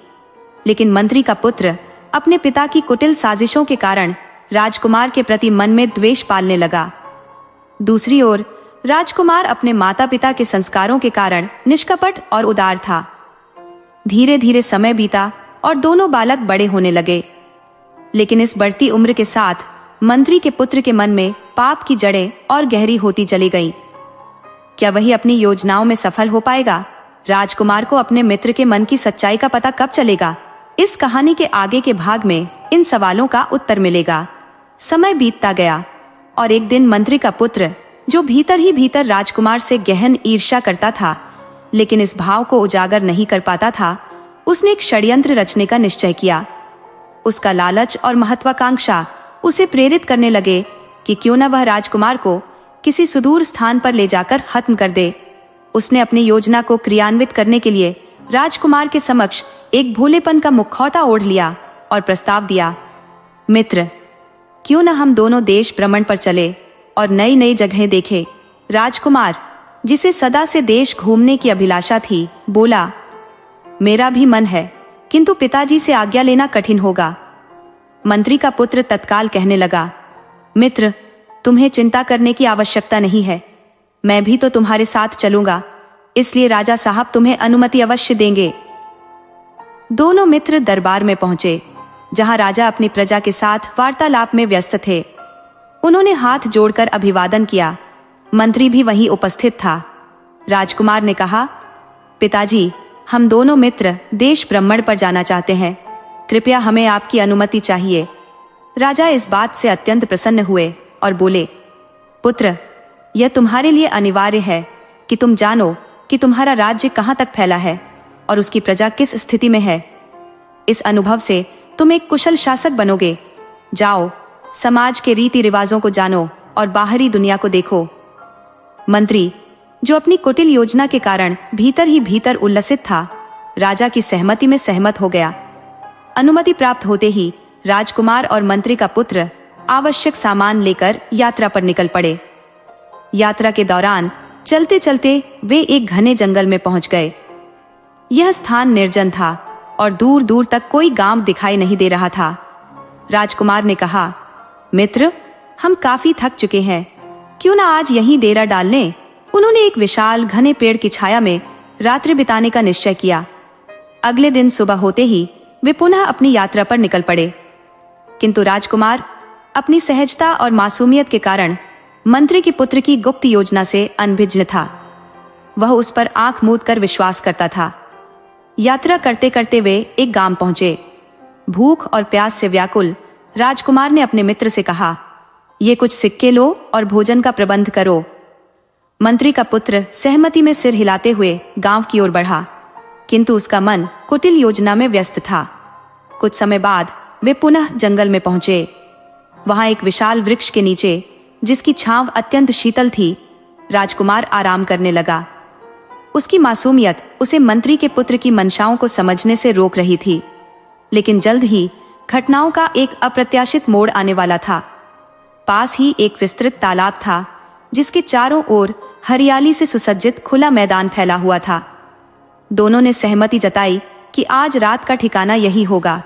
लेकिन मंत्री का पुत्र अपने पिता की कुटिल साजिशों के कारण राजकुमार के प्रति मन में द्वेष पालने लगा। दूसरी ओर राजकुमार अपने माता पिता के संस्कारों के कारण निष्कपट और उदार था। धीरे धीरे समय बीता और दोनों बालक बड़े होने लगे। लेकिन इस बढ़ती उम्र के साथ मंत्री के पुत्र के मन में पाप की जड़ें और गहरी होती चली गईं। क्या वही अपनी योजनाओं में सफल हो पाएगा? राजकुमार को अपने मित्र के मन की सच्चाई का पता कब चलेगा? इस कहानी के आगे के भाग में इन सवालों का उत्तर मिलेगा। समय बीतता गया और एक दिन मंत्री का पुत्र, जो भीतर ही भीतर राजकुमार से गहन ईर्ष्या करता था, लेकिन इस भाव को उजागर नहीं कर पाता था, उसने एक षड्यंत्र रचने का निश्चय किया। उसका लालच और महत्वाकांक्षा उसे प्रेरित करने लगे कि क्यों न वह राजकुमार को किसी सुदूर स्थान पर ले जाकर खत्म कर दे। उसने अपनी योजना को क्रियान्वित करने के लिए राजकुमार के समक्ष एक भोलेपन का मुखौटा ओढ़ लिया और प्रस्ताव दिया, मित्र, क्यों न हम दोनों देश भ्रमण पर चले और नई नई जगहें देखें। राजकुमार, जिसे सदा से देश घूमने की अभिलाषा थी, बोला, मेरा भी मन है, किंतु पिताजी से आज्ञा लेना कठिन होगा। मंत्री का पुत्र तत्काल कहने लगा, मित्र, तुम्हें चिंता करने की आवश्यकता नहीं है, मैं भी तो तुम्हारे साथ चलूंगा, इसलिए राजा साहब तुम्हें अनुमति अवश्य देंगे। दोनों मित्र दरबार में पहुंचे, जहां राजा अपनी प्रजा के साथ वार्तालाप में व्यस्त थे। उन्होंने हाथ जोड़कर अभिवादन किया। मंत्री भी वहीं उपस्थित था। राजकुमार ने कहा, पिताजी, हम दोनों मित्र देश भ्रमण पर जाना चाहते हैं, कृपया हमें आपकी अनुमति चाहिए। राजा इस बात से अत्यंत प्रसन्न हुए और बोले, पुत्र, यह तुम्हारे लिए अनिवार्य है कि तुम जानो कि तुम्हारा राज्य कहां तक फैला है और उसकी प्रजा किस स्थिति में है। इस अनुभव से तुम एक कुशल शासक बनोगे। जाओ, समाज के रीति रिवाजों को जानो और बाहरी दुनिया को देखो। मंत्री, जो अपनी कुटिल योजना के कारण भीतर ही भीतर उल्लसित था, राजा की सहमति में सहमत हो गया। अनुमति प्राप्त होते ही राजकुमार और मंत्री का पुत्र आवश्यक सामान लेकर यात्रा पर निकल पड़े। यात्रा के दौरान चलते चलते वे एक घने जंगल में पहुंच गए। यह स्थान निर्जन था और दूर दूर तक कोई गांव दिखाई नहीं दे रहा था। राजकुमार ने कहा, मित्र, हम काफी थक चुके हैं, क्यों ना आज यहीं डेरा डाल लें। उन्होंने एक विशाल घने पेड़ की छाया में रात्रि बिताने का निश्चय किया। अगले दिन सुबह होते ही वे पुनः अपनी यात्रा पर निकल पड़े, किंतु राजकुमार अपनी सहजता और मासूमियत के कारण मंत्री के पुत्र की गुप्त योजना से अनभिज्ञ था। वह उस पर आंख मूंद कर विश्वास करता था। यात्रा करते करते वे एक गांव पहुंचे। भूख और प्यास से व्याकुल राजकुमार ने अपने मित्र से कहा, ये कुछ सिक्के लो और भोजन का प्रबंध करो। मंत्री का पुत्र सहमति में सिर हिलाते हुए गांव की ओर बढ़ा, किंतु उसका मन कुटिल योजना में व्यस्त था। कुछ समय बाद वे पुनः जंगल में पहुंचे। वहां एक विशाल वृक्ष के नीचे, जिसकी छांव अत्यंत शीतल थी, राजकुमार आराम करने लगा। उसकी मासूमियत उसे मंत्री के पुत्र की मंशाओं को समझने से रोक रही थी, लेकिन जल्द ही घटनाओं का एक अप्रत्याशित मोड़ आने वाला था। पास ही एक विस्तृत तालाब था, जिसके चारों ओर हरियाली से सुसज्जित खुला मैदान फैला हुआ था। दोनों ने सहमति जताई कि आज रात का ठिकाना यही होगा।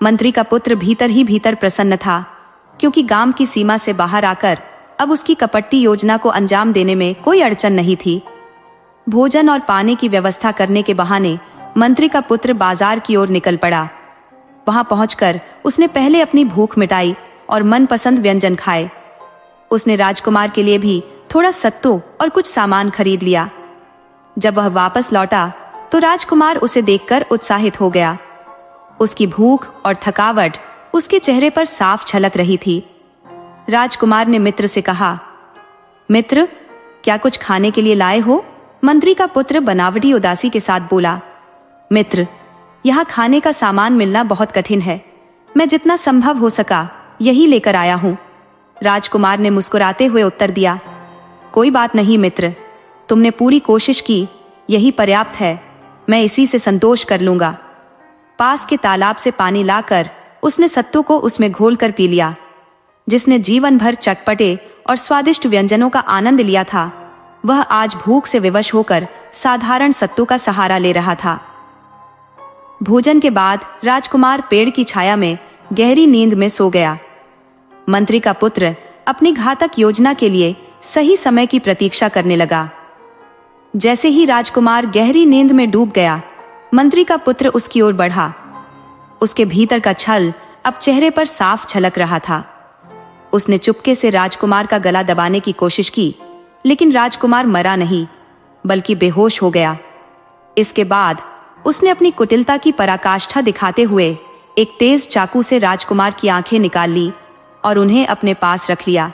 मंत्री का पुत्र भीतर ही भीतर प्रसन्न था, क्योंकि गांव की सीमा से बाहर आकर अब उसकी कपटी योजना को अंजाम देने में कोई अड़चन नहीं थी। भोजन और पानी की व्यवस्था करने के बहाने मंत्री का पुत्र बाजार की ओर निकल पड़ा। वहां पहुंचकर उसने पहले अपनी भूख मिटाई और मनपसंद व्यंजन खाए। उसने राजकुमार के लिए भी थोड़ा सत्तू और कुछ सामान खरीद लिया। जब वह वापस लौटा तो राजकुमार उसे देखकर उत्साहित हो गया। उसकी भूख और थकावट उसके चेहरे पर साफ झलक रही थी। राजकुमार ने मित्र से कहा, मित्र, क्या कुछ खाने के लिए लाए हो? मंत्री का पुत्र बनावटी उदासी के साथ बोला, मित्र, यहाँ खाने का सामान मिलना बहुत कठिन है, मैं जितना संभव हो सका यही लेकर आया हूँ। राजकुमार ने मुस्कुराते हुए उत्तर दिया, कोई बात नहीं मित्र, तुमने पूरी कोशिश की, यही पर्याप्त है, मैं इसी से संतोष कर लूंगा। पास के तालाब से पानी लाकर उसने सत्तू को उसमें घोलकर पी लिया। जिसने जीवन भर चटपटे और स्वादिष्ट व्यंजनों का आनंद लिया था, वह आज भूख से विवश होकर साधारण सत्तू का सहारा ले रहा था। भोजन के बाद राजकुमार पेड़ की छाया में गहरी नींद में सो गया। मंत्री का पुत्र अपनी घातक योजना के लिए सही समय की प्रतीक्षा करने लगा। जैसे ही राजकुमार गहरी नींद में डूब गया, मंत्री का पुत्र उसकी ओर बढ़ा। उसके भीतर का छल अब चेहरे पर साफ झलक रहा था। उसने चुपके से राजकुमार का गला दबाने की कोशिश की, लेकिन राजकुमार मरा नहीं, बल्कि बेहोश हो गया। इसके बाद उसने अपनी कुटिलता की पराकाष्ठा दिखाते हुए एक तेज चाकू से राजकुमार की आंखें निकाल ली और उन्हें अपने पास रख लिया।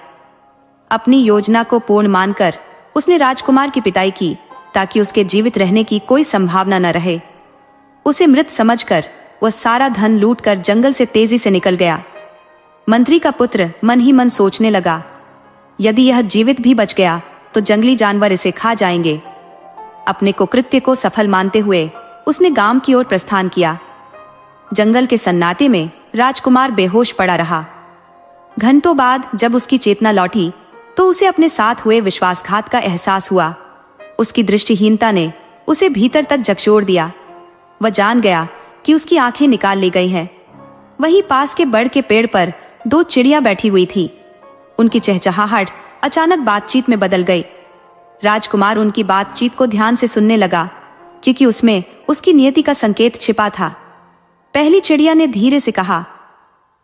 अपनी योजना को पूर्ण मानकर उसने राजकुमार की पिटाई की ताकि उसके जीवित रहने की कोई संभावना न रहे। उसे मृत समझकर वह सारा धन लूटकर जंगल से तेजी से निकल गया। मंत्री का पुत्र मन ही मन सोचने लगा, यदि यह जीवित भी बच गया तो जंगली जानवर इसे खा जाएंगे। अपने कुकृत्य को सफल मानते हुए उसने गांव की ओर प्रस्थान किया। जंगल के सन्नाटे में राजकुमार बेहोश पड़ा रहा। घंटों बाद जब उसकी चेतना लौटी तो उसे अपने साथ हुए विश्वासघात का एहसास हुआ। उसकी दृष्टिहीनता ने उसे भीतर तक झकझोर दिया। वह जान गया कि उसकी आंखें निकाल ली गई हैं। वहीं पास के बड़ के पेड़ पर 2 चिड़िया बैठी हुई थी। उनकी चहचहाहट अचानक बातचीत में बदल गई। राजकुमार उनकी बातचीत को ध्यान से सुनने लगा, क्योंकि उसमें उसकी नियति का संकेत छिपा था। पहली चिड़िया ने धीरे से कहा,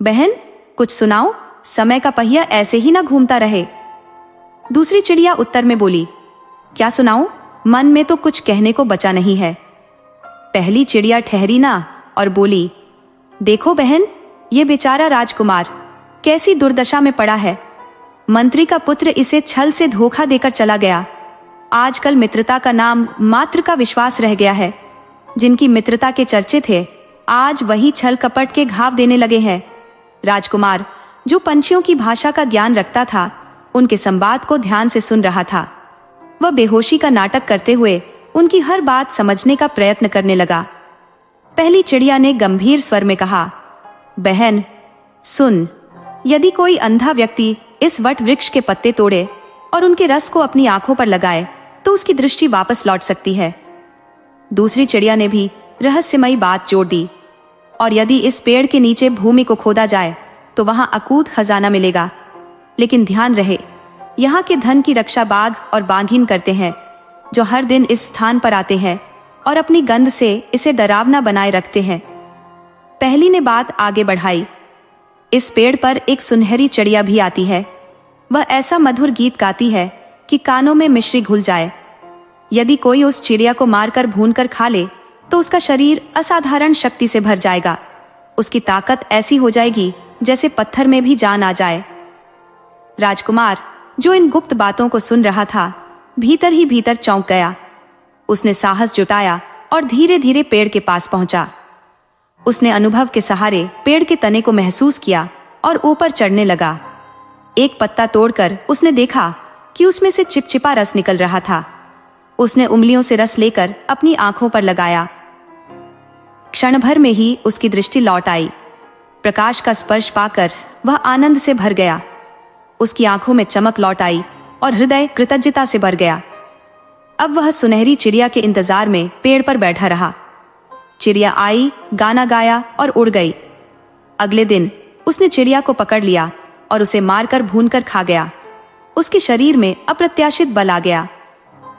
बहन कुछ सुनाओ, समय का पहिया ऐसे ही ना घूमता रहे। दूसरी चिड़िया उत्तर में बोली, क्या सुनाऊं, मन में तो कुछ कहने को बचा नहीं है। पहली चिड़िया ठहरी ना और बोली, देखो बहन, ये बेचारा राजकुमार कैसी दुर्दशा में पड़ा है। मंत्री का पुत्र इसे छल से धोखा देकर चला गया। आजकल मित्रता का नाम मात्र का विश्वास रह गया है। जिनकी मित्रता के चर्चे थे, आज वही छल कपट के घाव देने लगे हैं। राजकुमार, जो पंछियों की भाषा का ज्ञान रखता था, उनके संवाद को ध्यान से सुन रहा था। वह बेहोशी का नाटक करते हुए उनकी हर बात समझने का प्रयत्न करने लगा। पहली चिड़िया ने गंभीर स्वर में कहा, बहन सुन, यदि कोई अंधा व्यक्ति इस वट वृक्ष के पत्ते तोड़े और उनके रस को अपनी आंखों पर लगाए तो उसकी दृष्टि वापस लौट सकती है। दूसरी चिड़िया ने भी रहस्यमयी बात जोड़ दी, और यदि इस पेड़ के नीचे भूमि को खोदा जाए तो वहां अकूत खजाना मिलेगा। लेकिन ध्यान रहे, यहाँ के धन की रक्षा बाघ और बाघिन करते हैं, जो हर दिन इस स्थान पर आते हैं और अपनी गंध से इसे डरावना बनाए रखते हैं। पहली ने बात आगे बढ़ाई, इस पेड़ पर एक सुनहरी चिड़िया भी आती है। वह ऐसा मधुर गीत गाती है कि कानों में मिश्री घुल जाए। यदि कोई उस चिड़िया को मारकर भूनकर खा ले तो उसका शरीर असाधारण शक्ति से भर जाएगा। उसकी ताकत ऐसी हो जाएगी जैसे पत्थर में भी जान आ जाए। राजकुमार, जो इन गुप्त बातों को सुन रहा था, भीतर ही भीतर चौंक गया। उसने साहस जुटाया और धीरे धीरे पेड़ के पास पहुंचा। उसने अनुभव के सहारे पेड़ के तने को महसूस किया और ऊपर चढ़ने लगा। एक पत्ता तोड़कर उसने देखा कि उसमें से चिपचिपा रस निकल रहा था। उसने उंगलियों से रस लेकर अपनी आंखों पर लगाया। क्षण भर में ही उसकी दृष्टि लौट आई। प्रकाश का स्पर्श पाकर वह आनंद से भर गया। उसकी आंखों में चमक लौट आई और हृदय कृतज्ञता से भर गया। अब वह सुनहरी चिड़िया के इंतजार में पेड़ पर बैठा रहा। चिड़िया आई, गाना गाया और उड़ गई। अगले दिन उसने चिड़िया को पकड़ लिया और उसे मारकर भूनकर खा गया। उसके शरीर में अप्रत्याशित बल आ गया।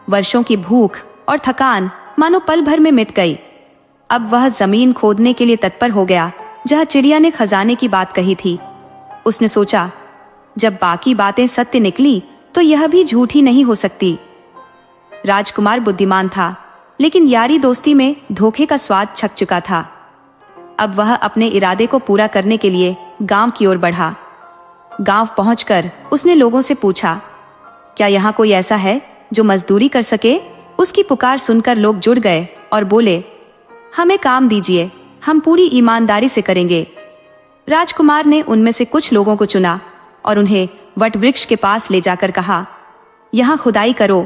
वर्षों की भूख और थकान मानो पल भर में मिट गई। अब वह जमीन खोदने के लिए तत्पर हो गया जहां चिड़िया ने खजाने की बात कही थी। उसने सोचा, जब बाकी बातें सत्य निकली तो यह भी झूठी नहीं हो सकती। राजकुमार बुद्धिमान था, लेकिन यारी दोस्ती में धोखे का स्वाद छक चुका था। अब वह अपने इरादे को पूरा करने के लिए गांव की ओर बढ़ा। गांव पहुंचकर उसने लोगों से पूछा, क्या यहाँ कोई ऐसा है जो मजदूरी कर सके? उसकी पुकार सुनकर लोग जुड़ गए और बोले, हमें काम दीजिए, हम पूरी ईमानदारी से करेंगे। राजकुमार ने उनमें से कुछ लोगों को चुना और उन्हें वट वृक्ष के पास ले जाकर कहा, यहाँ खुदाई करो।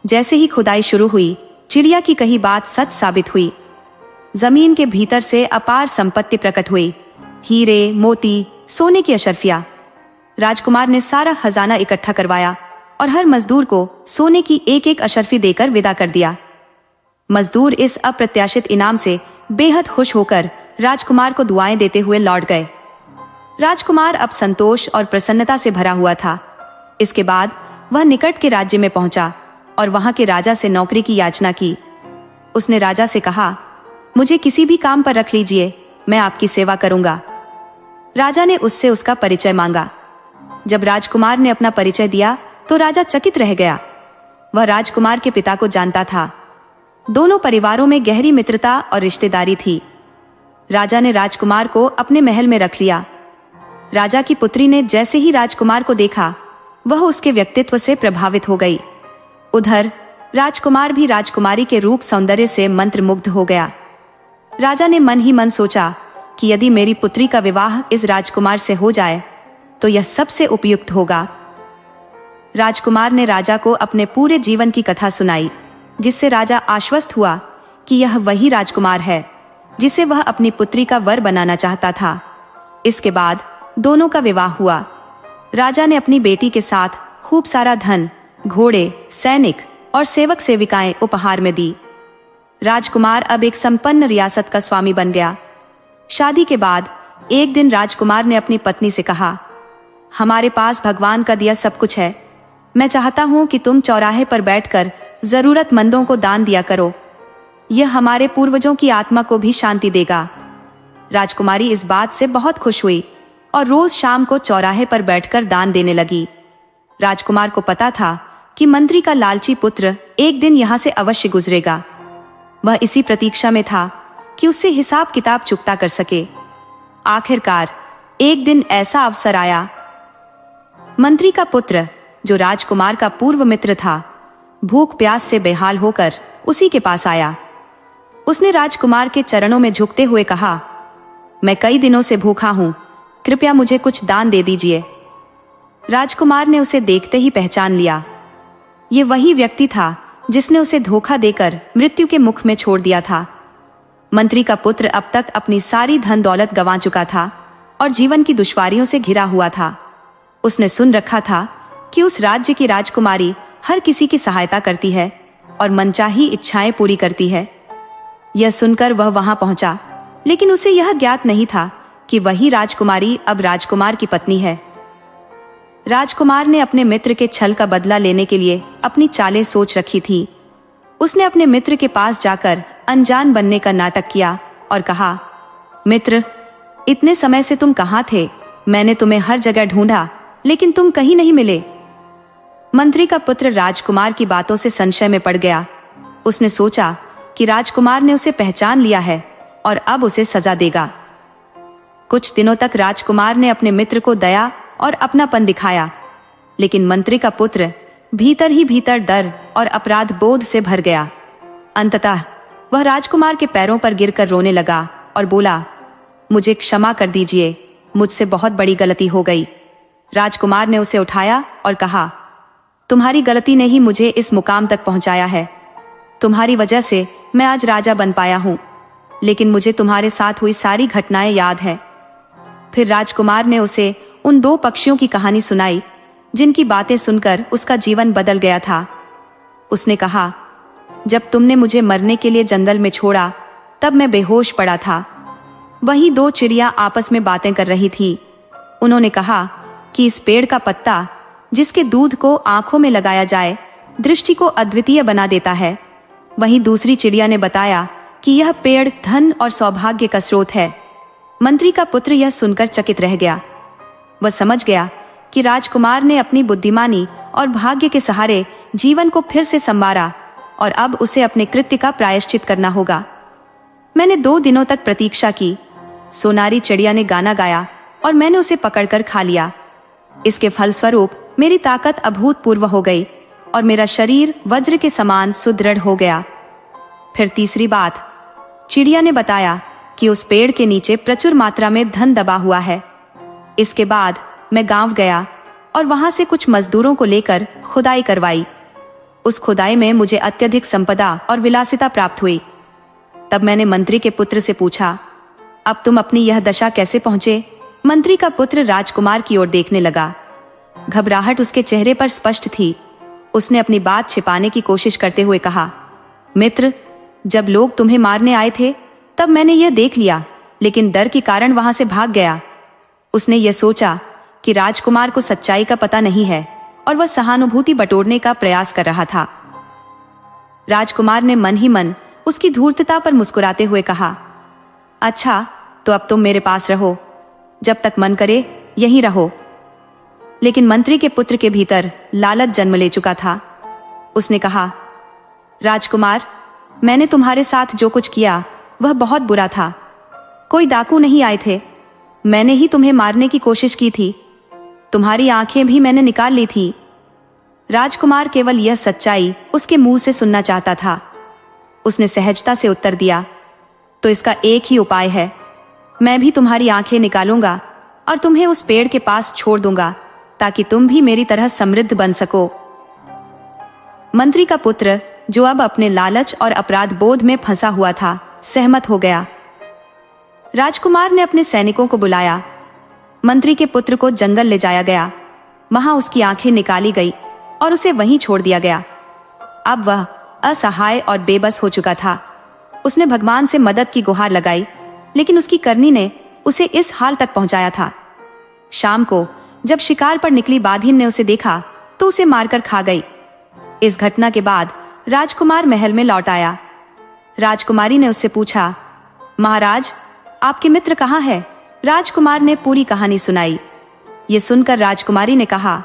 जैसे ही खुदाई शुरू हुई, चिड़िया की कही बात सच साबित हुई। जमीन के भीतर से अपार संपत्ति प्रकट हुई, हीरे, मोती, सोने की अशर्फियां। राजकुमार ने सारा खजाना इकट्ठा करवाया और हर मजदूर को सोने की एक एक अशर्फी देकर विदा कर दिया। मजदूर इस अप्रत्याशित इनाम से बेहद खुश होकर राजकुमार को दुआएं देते हुए लौट गए। राजकुमार अब संतोष और प्रसन्नता से भरा हुआ था। इसके बाद वह निकट के राज्य में पहुंचा और वहां के राजा से नौकरी की याचना की। उसने राजा से कहा, मुझे किसी भी काम पर रख लीजिए, मैं आपकी सेवा करूंगा। राजा ने उससे उसका परिचय मांगा। जब राजकुमार ने अपना परिचय दिया तो राजा चकित रह गया। वह राजकुमार के पिता को जानता था। दोनों परिवारों में गहरी मित्रता और रिश्तेदारी थी। राजा ने राजकुमार को अपने महल में रख लिया। राजा की पुत्री ने जैसे ही राजकुमार को देखा, वह उसके व्यक्तित्व से प्रभावित हो गई। उधर राजकुमार भी राजकुमारी के रूप सौंदर्य से मंत्रमुग्ध हो गया। राजा ने मन ही मन सोचा कि यदि मेरी पुत्री का विवाह इस राजकुमार से हो जाए तो यह सबसे उपयुक्त होगा। राजकुमार ने राजा को अपने पूरे जीवन की कथा सुनाई, जिससे राजा आश्वस्त हुआ कि यह वही राजकुमार है जिसे वह अपनी पुत्री का वर बनाना चाहता था। इसके बाद दोनों का विवाह हुआ। राजा ने अपनी बेटी के साथ खूब सारा धन, घोड़े, सैनिक और सेवक सेविकाएं उपहार में दी। राजकुमार अब एक संपन्न रियासत का स्वामी बन गया। शादी के बाद एक दिन राजकुमार ने अपनी पत्नी से कहा, हमारे पास भगवान का दिया सब कुछ है। मैं चाहता हूं कि तुम चौराहे पर बैठकर जरूरतमंदों को दान दिया करो। यह हमारे पूर्वजों की आत्मा को भी शांति देगा। राजकुमारी इस बात से बहुत खुश हुई और रोज शाम को चौराहे पर बैठकर दान देने लगी। राजकुमार को पता था कि मंत्री का लालची पुत्र एक दिन यहां से अवश्य गुजरेगा। वह इसी प्रतीक्षा में था कि उससे हिसाब किताब चुकता कर सके। आखिरकार एक दिन ऐसा अवसर आया। मंत्री का पुत्र, जो राजकुमार का पूर्व मित्र था, भूख प्यास से बेहाल होकर उसी के पास आया। उसने राजकुमार के चरणों में झुकते हुए कहा, मैं कई दिनों से भूखा हूं, कृपया मुझे कुछ दान दे दीजिए। राजकुमार ने उसे देखते ही पहचान लिया। ये वही व्यक्ति था जिसने उसे धोखा देकर मृत्यु के मुख में छोड़ दिया था। मंत्री का पुत्र अब तक अपनी सारी धन दौलत गंवा चुका था और जीवन की दुश्वारियों से घिरा हुआ था। उसने सुन रखा था कि उस राज्य की राजकुमारी हर किसी की सहायता करती है और मनचाही इच्छाएं पूरी करती है। यह सुनकर वह वहां पहुंचा, लेकिन उसे यह ज्ञात नहीं था कि वही राजकुमारी अब राजकुमार की पत्नी है। राजकुमार ने अपने मित्र के छल का बदला लेने के लिए अपनी चालें सोच रखी थी। उसने अपने मित्र के पास जाकर अनजान बनने का नाटक किया और कहा, मित्र, इतने समय से तुम कहां थे? मैंने तुम्हें हर जगह ढूंढा, लेकिन तुम कहीं नहीं मिले। मंत्री का पुत्र राजकुमार की बातों से संशय में पड़ गया। उसने सोचा कि राजकुमार ने उसे पहचान लिया है और अब उसे सजा देगा। कुछ दिनों तक राजकुमार ने अपने मित्र को दया और अपनापन दिखाया, लेकिन मंत्री का पुत्र भीतर ही भीतर डर और अपराध बोध से भर गया। अंततः वह राजकुमार के पैरों पर गिरकर रोने लगा और बोला, मुझे क्षमा कर दीजिए, मुझसे बहुत बड़ी गलती हो गई। राजकुमार ने उसे उठाया और कहा, तुम्हारी गलती ने ही मुझे इस मुकाम तक पहुंचाया है। तुम्हारी वजह से मैं आज राजा बन पाया हूं, लेकिन मुझे तुम्हारे साथ हुई सारी घटनाएं याद है। फिर राजकुमार ने उसे उन दो पक्षियों की कहानी सुनाई जिनकी बातें सुनकर उसका जीवन बदल गया था। उसने कहा, जब तुमने मुझे मरने के लिए जंगल में छोड़ा तब मैं बेहोश पड़ा था। वहीं दो चिड़िया आपस में बातें कर रही थी। उन्होंने कहा कि इस पेड़ का पत्ता, जिसके दूध को आंखों में लगाया जाए, दृष्टि को अद्वितीय बना देता है। वहीं दूसरी चिड़िया ने बताया कि यह पेड़ धन और सौभाग्य का स्रोत है। मंत्री का पुत्र यह सुनकर चकित रह गया। वह समझ गया कि राजकुमार ने अपनी बुद्धिमानी और भाग्य के सहारे जीवन को फिर से संवारा और अब उसे अपने कृत्य का प्रायश्चित करना होगा। मैंने 2 दिनों तक प्रतीक्षा की। सोनारी चिड़िया ने गाना गाया और मैंने उसे पकड़कर खा लिया। इसके फलस्वरूप मेरी ताकत अभूतपूर्व हो गई और मेरा शरीर वज्र के समान सुदृढ़ हो गया। फिर तीसरी बात, चिड़िया ने बताया कि उस पेड़ के नीचे प्रचुर मात्रा में धन दबा हुआ है। इसके बाद मैं गांव गया और वहां से कुछ मजदूरों को लेकर खुदाई करवाई। उस खुदाई में मुझे अत्यधिक संपदा और विलासिता प्राप्त हुई। तब मैंने मंत्री के पुत्र से पूछा, अब तुम अपनी यह दशा कैसे पहुंचे? मंत्री का पुत्र राजकुमार की ओर देखने लगा। घबराहट उसके चेहरे पर स्पष्ट थी। उसने अपनी बात छिपाने की कोशिश करते हुए कहा, मित्र, जब लोग तुम्हें मारने आए थे तब मैंने यह देख लिया, लेकिन डर के कारण वहां से भाग गया। उसने यह सोचा कि राजकुमार को सच्चाई का पता नहीं है और वह सहानुभूति बटोरने का प्रयास कर रहा था। राजकुमार ने मन ही मन उसकी धूर्तता पर मुस्कुराते हुए कहा, अच्छा, तो अब तुम मेरे पास रहो, जब तक मन करे यहीं रहो। लेकिन मंत्री के पुत्र के भीतर लालच जन्म ले चुका था। उसने कहा, राजकुमार, मैंने तुम्हारे साथ जो कुछ किया वह बहुत बुरा था। कोई डाकू नहीं आए थे, मैंने ही तुम्हें मारने की कोशिश की थी। तुम्हारी आंखें भी मैंने निकाल ली थी। राजकुमार केवल यह सच्चाई उसके मुंह से सुनना चाहता था। उसने सहजता से उत्तर दिया, तो इसका एक ही उपाय है, मैं भी तुम्हारी आंखें निकालूंगा और तुम्हें उस पेड़ के पास छोड़ दूंगा ताकि तुम भी मेरी तरह समृद्ध बन सको। मंत्री का पुत्र, जो अब अपने लालच और अपराध बोध में फंसा हुआ था, सहमत हो गया। राजकुमार ने अपने सैनिकों को बुलाया। मंत्री के पुत्र को जंगल ले जाया गया। वहां उसकी आंखें निकाली गई और उसे वहीं छोड़ दिया गया। अब वह असहाय और बेबस हो चुका था। उसने भगवान से मदद की गुहार लगाई, लेकिन उसकी करनी ने उसे इस हाल तक पहुंचाया था। शाम को जब शिकार पर निकली बाघिन ने उसे देखा तो उसे मारकर खा गई। इस घटना के बाद राजकुमार महल में लौट आया। राजकुमारी ने उससे पूछा, महाराज, आपके मित्र कहाँ है? राजकुमार ने पूरी कहानी सुनाई। ये सुनकर राजकुमारी ने कहा,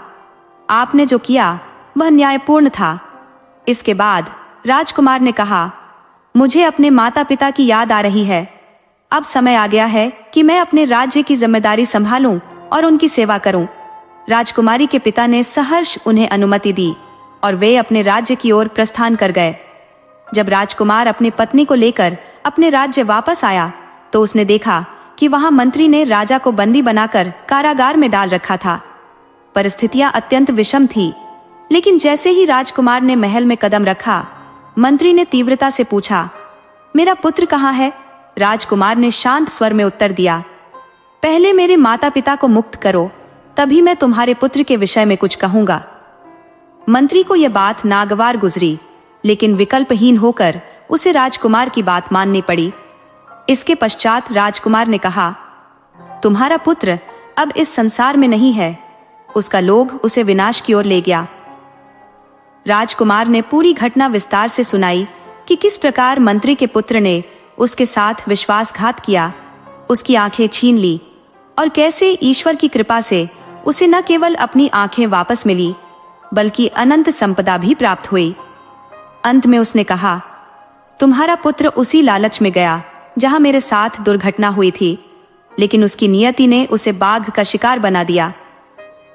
आपने जो किया वह न्यायपूर्ण था। इसके बाद राजकुमार ने कहा, मुझे अपने माता पिता की याद आ रही है। अब समय आ गया है कि मैं अपने राज्य की जिम्मेदारी संभालूं और उनकी सेवा करूं। राजकुमारी के पिता ने सहर्ष उन्हें अनुमति दी और वे अपने राज्य की ओर प्रस्थान कर गए। जब राजकुमार अपनी पत्नी को लेकर अपने राज्य वापस आया तो उसने देखा कि वहां मंत्री ने राजा को बंदी बनाकर कारागार में डाल रखा था। परिस्थितियां अत्यंत विषम थी, लेकिन जैसे ही राजकुमार ने महल में कदम रखा, मंत्री ने तीव्रता से पूछा, मेरा पुत्र कहाँ है? राजकुमार ने शांत स्वर में उत्तर दिया, पहले मेरे माता पिता को मुक्त करो, तभी मैं तुम्हारे पुत्र के विषय में कुछ कहूंगा। मंत्री को यह बात नागवार गुजरी, लेकिन विकल्पहीन होकर उसे राजकुमार की बात माननी पड़ी। इसके पश्चात राजकुमार ने कहा, तुम्हारा पुत्र अब इस संसार में नहीं है। उसका लोभ उसे विनाश की ओर ले गया। राजकुमार ने पूरी घटना विस्तार से सुनाई कि किस प्रकार मंत्री के पुत्र ने उसके साथ विश्वासघात किया, उसकी आंखें छीन ली और कैसे ईश्वर की कृपा से उसे न केवल अपनी आंखें वापस मिली बल्कि अनंत संपदा भी प्राप्त हुई। अंत में उसने कहा, तुम्हारा पुत्र उसी लालच में गया जहां मेरे साथ दुर्घटना हुई थी, लेकिन उसकी नियति ने उसे बाघ का शिकार बना दिया।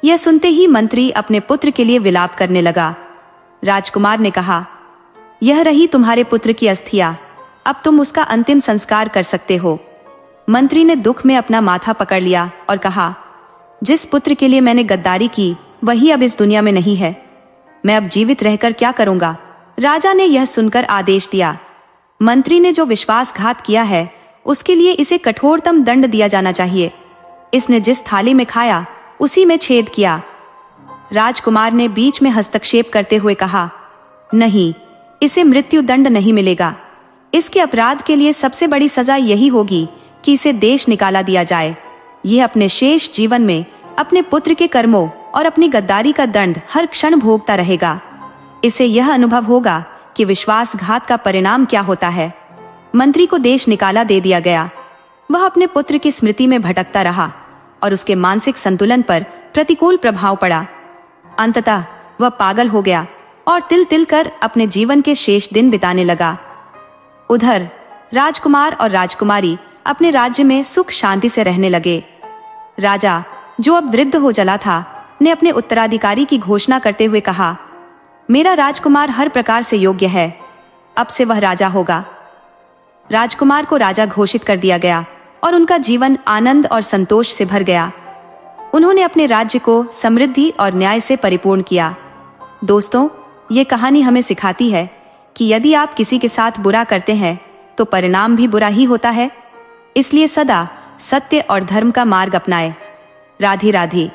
यह सुनते ही मंत्री अपने पुत्र के लिए विलाप करने लगा। राजकुमार ने कहा, यह रही तुम्हारे पुत्र की अस्थियां, अब तुम उसका अंतिम संस्कार कर सकते हो। मंत्री ने दुख में अपना माथा पकड़ लिया और कहा, जिस पुत्र के लिए मैंने गद्दारी की वही अब इस दुनिया में नहीं है। मैं अब जीवित रहकर क्या करूंगा? राजा ने यह सुनकर आदेश दिया, मंत्री ने जो विश्वासघात किया है उसके लिए इसे कठोरतम दंड दिया जाना चाहिए। इसने जिस थाली में खाया उसी में छेद किया। राजकुमार ने बीच में हस्तक्षेप करते हुए कहा, नहीं, इसे मृत्यु दंड नहीं मिलेगा। इसके अपराध के लिए सबसे बड़ी सजा यही होगी कि इसे देश निकाला दिया जाए। यह अपने शेष जीवन में अपने पुत्र के कर्मों और अपनी गद्दारी का दंड हर क्षण भोगता रहेगा। इसे यह अनुभव होगा कि विश्वासघात का परिणाम क्या होता है। मंत्री को देश निकाला दे दिया गया। वह अपने पुत्र की स्मृति में भटकता रहा और उसके मानसिक संतुलन पर प्रतिकूल प्रभाव पड़ा। अंततः वह पागल हो गया और तिल तिल कर अपने जीवन के शेष दिन बिताने लगा। उधर राजकुमार और राजकुमारी अपने राज्य में सुख शांति से रहने लगे। राजा, जो अब वृद्ध हो चला था, ने अपने उत्तराधिकारी की घोषणा करते हुए कहा, मेरा राजकुमार हर प्रकार से योग्य है, अब से वह राजा होगा। राजकुमार को राजा घोषित कर दिया गया और उनका जीवन आनंद और संतोष से भर गया। उन्होंने अपने राज्य को समृद्धि और न्याय से परिपूर्ण किया। दोस्तों, ये कहानी हमें सिखाती है कि यदि आप किसी के साथ बुरा करते हैं तो परिणाम भी बुरा ही होता है। इसलिए सदा सत्य और धर्म का मार्ग अपनाएं। राधे राधे।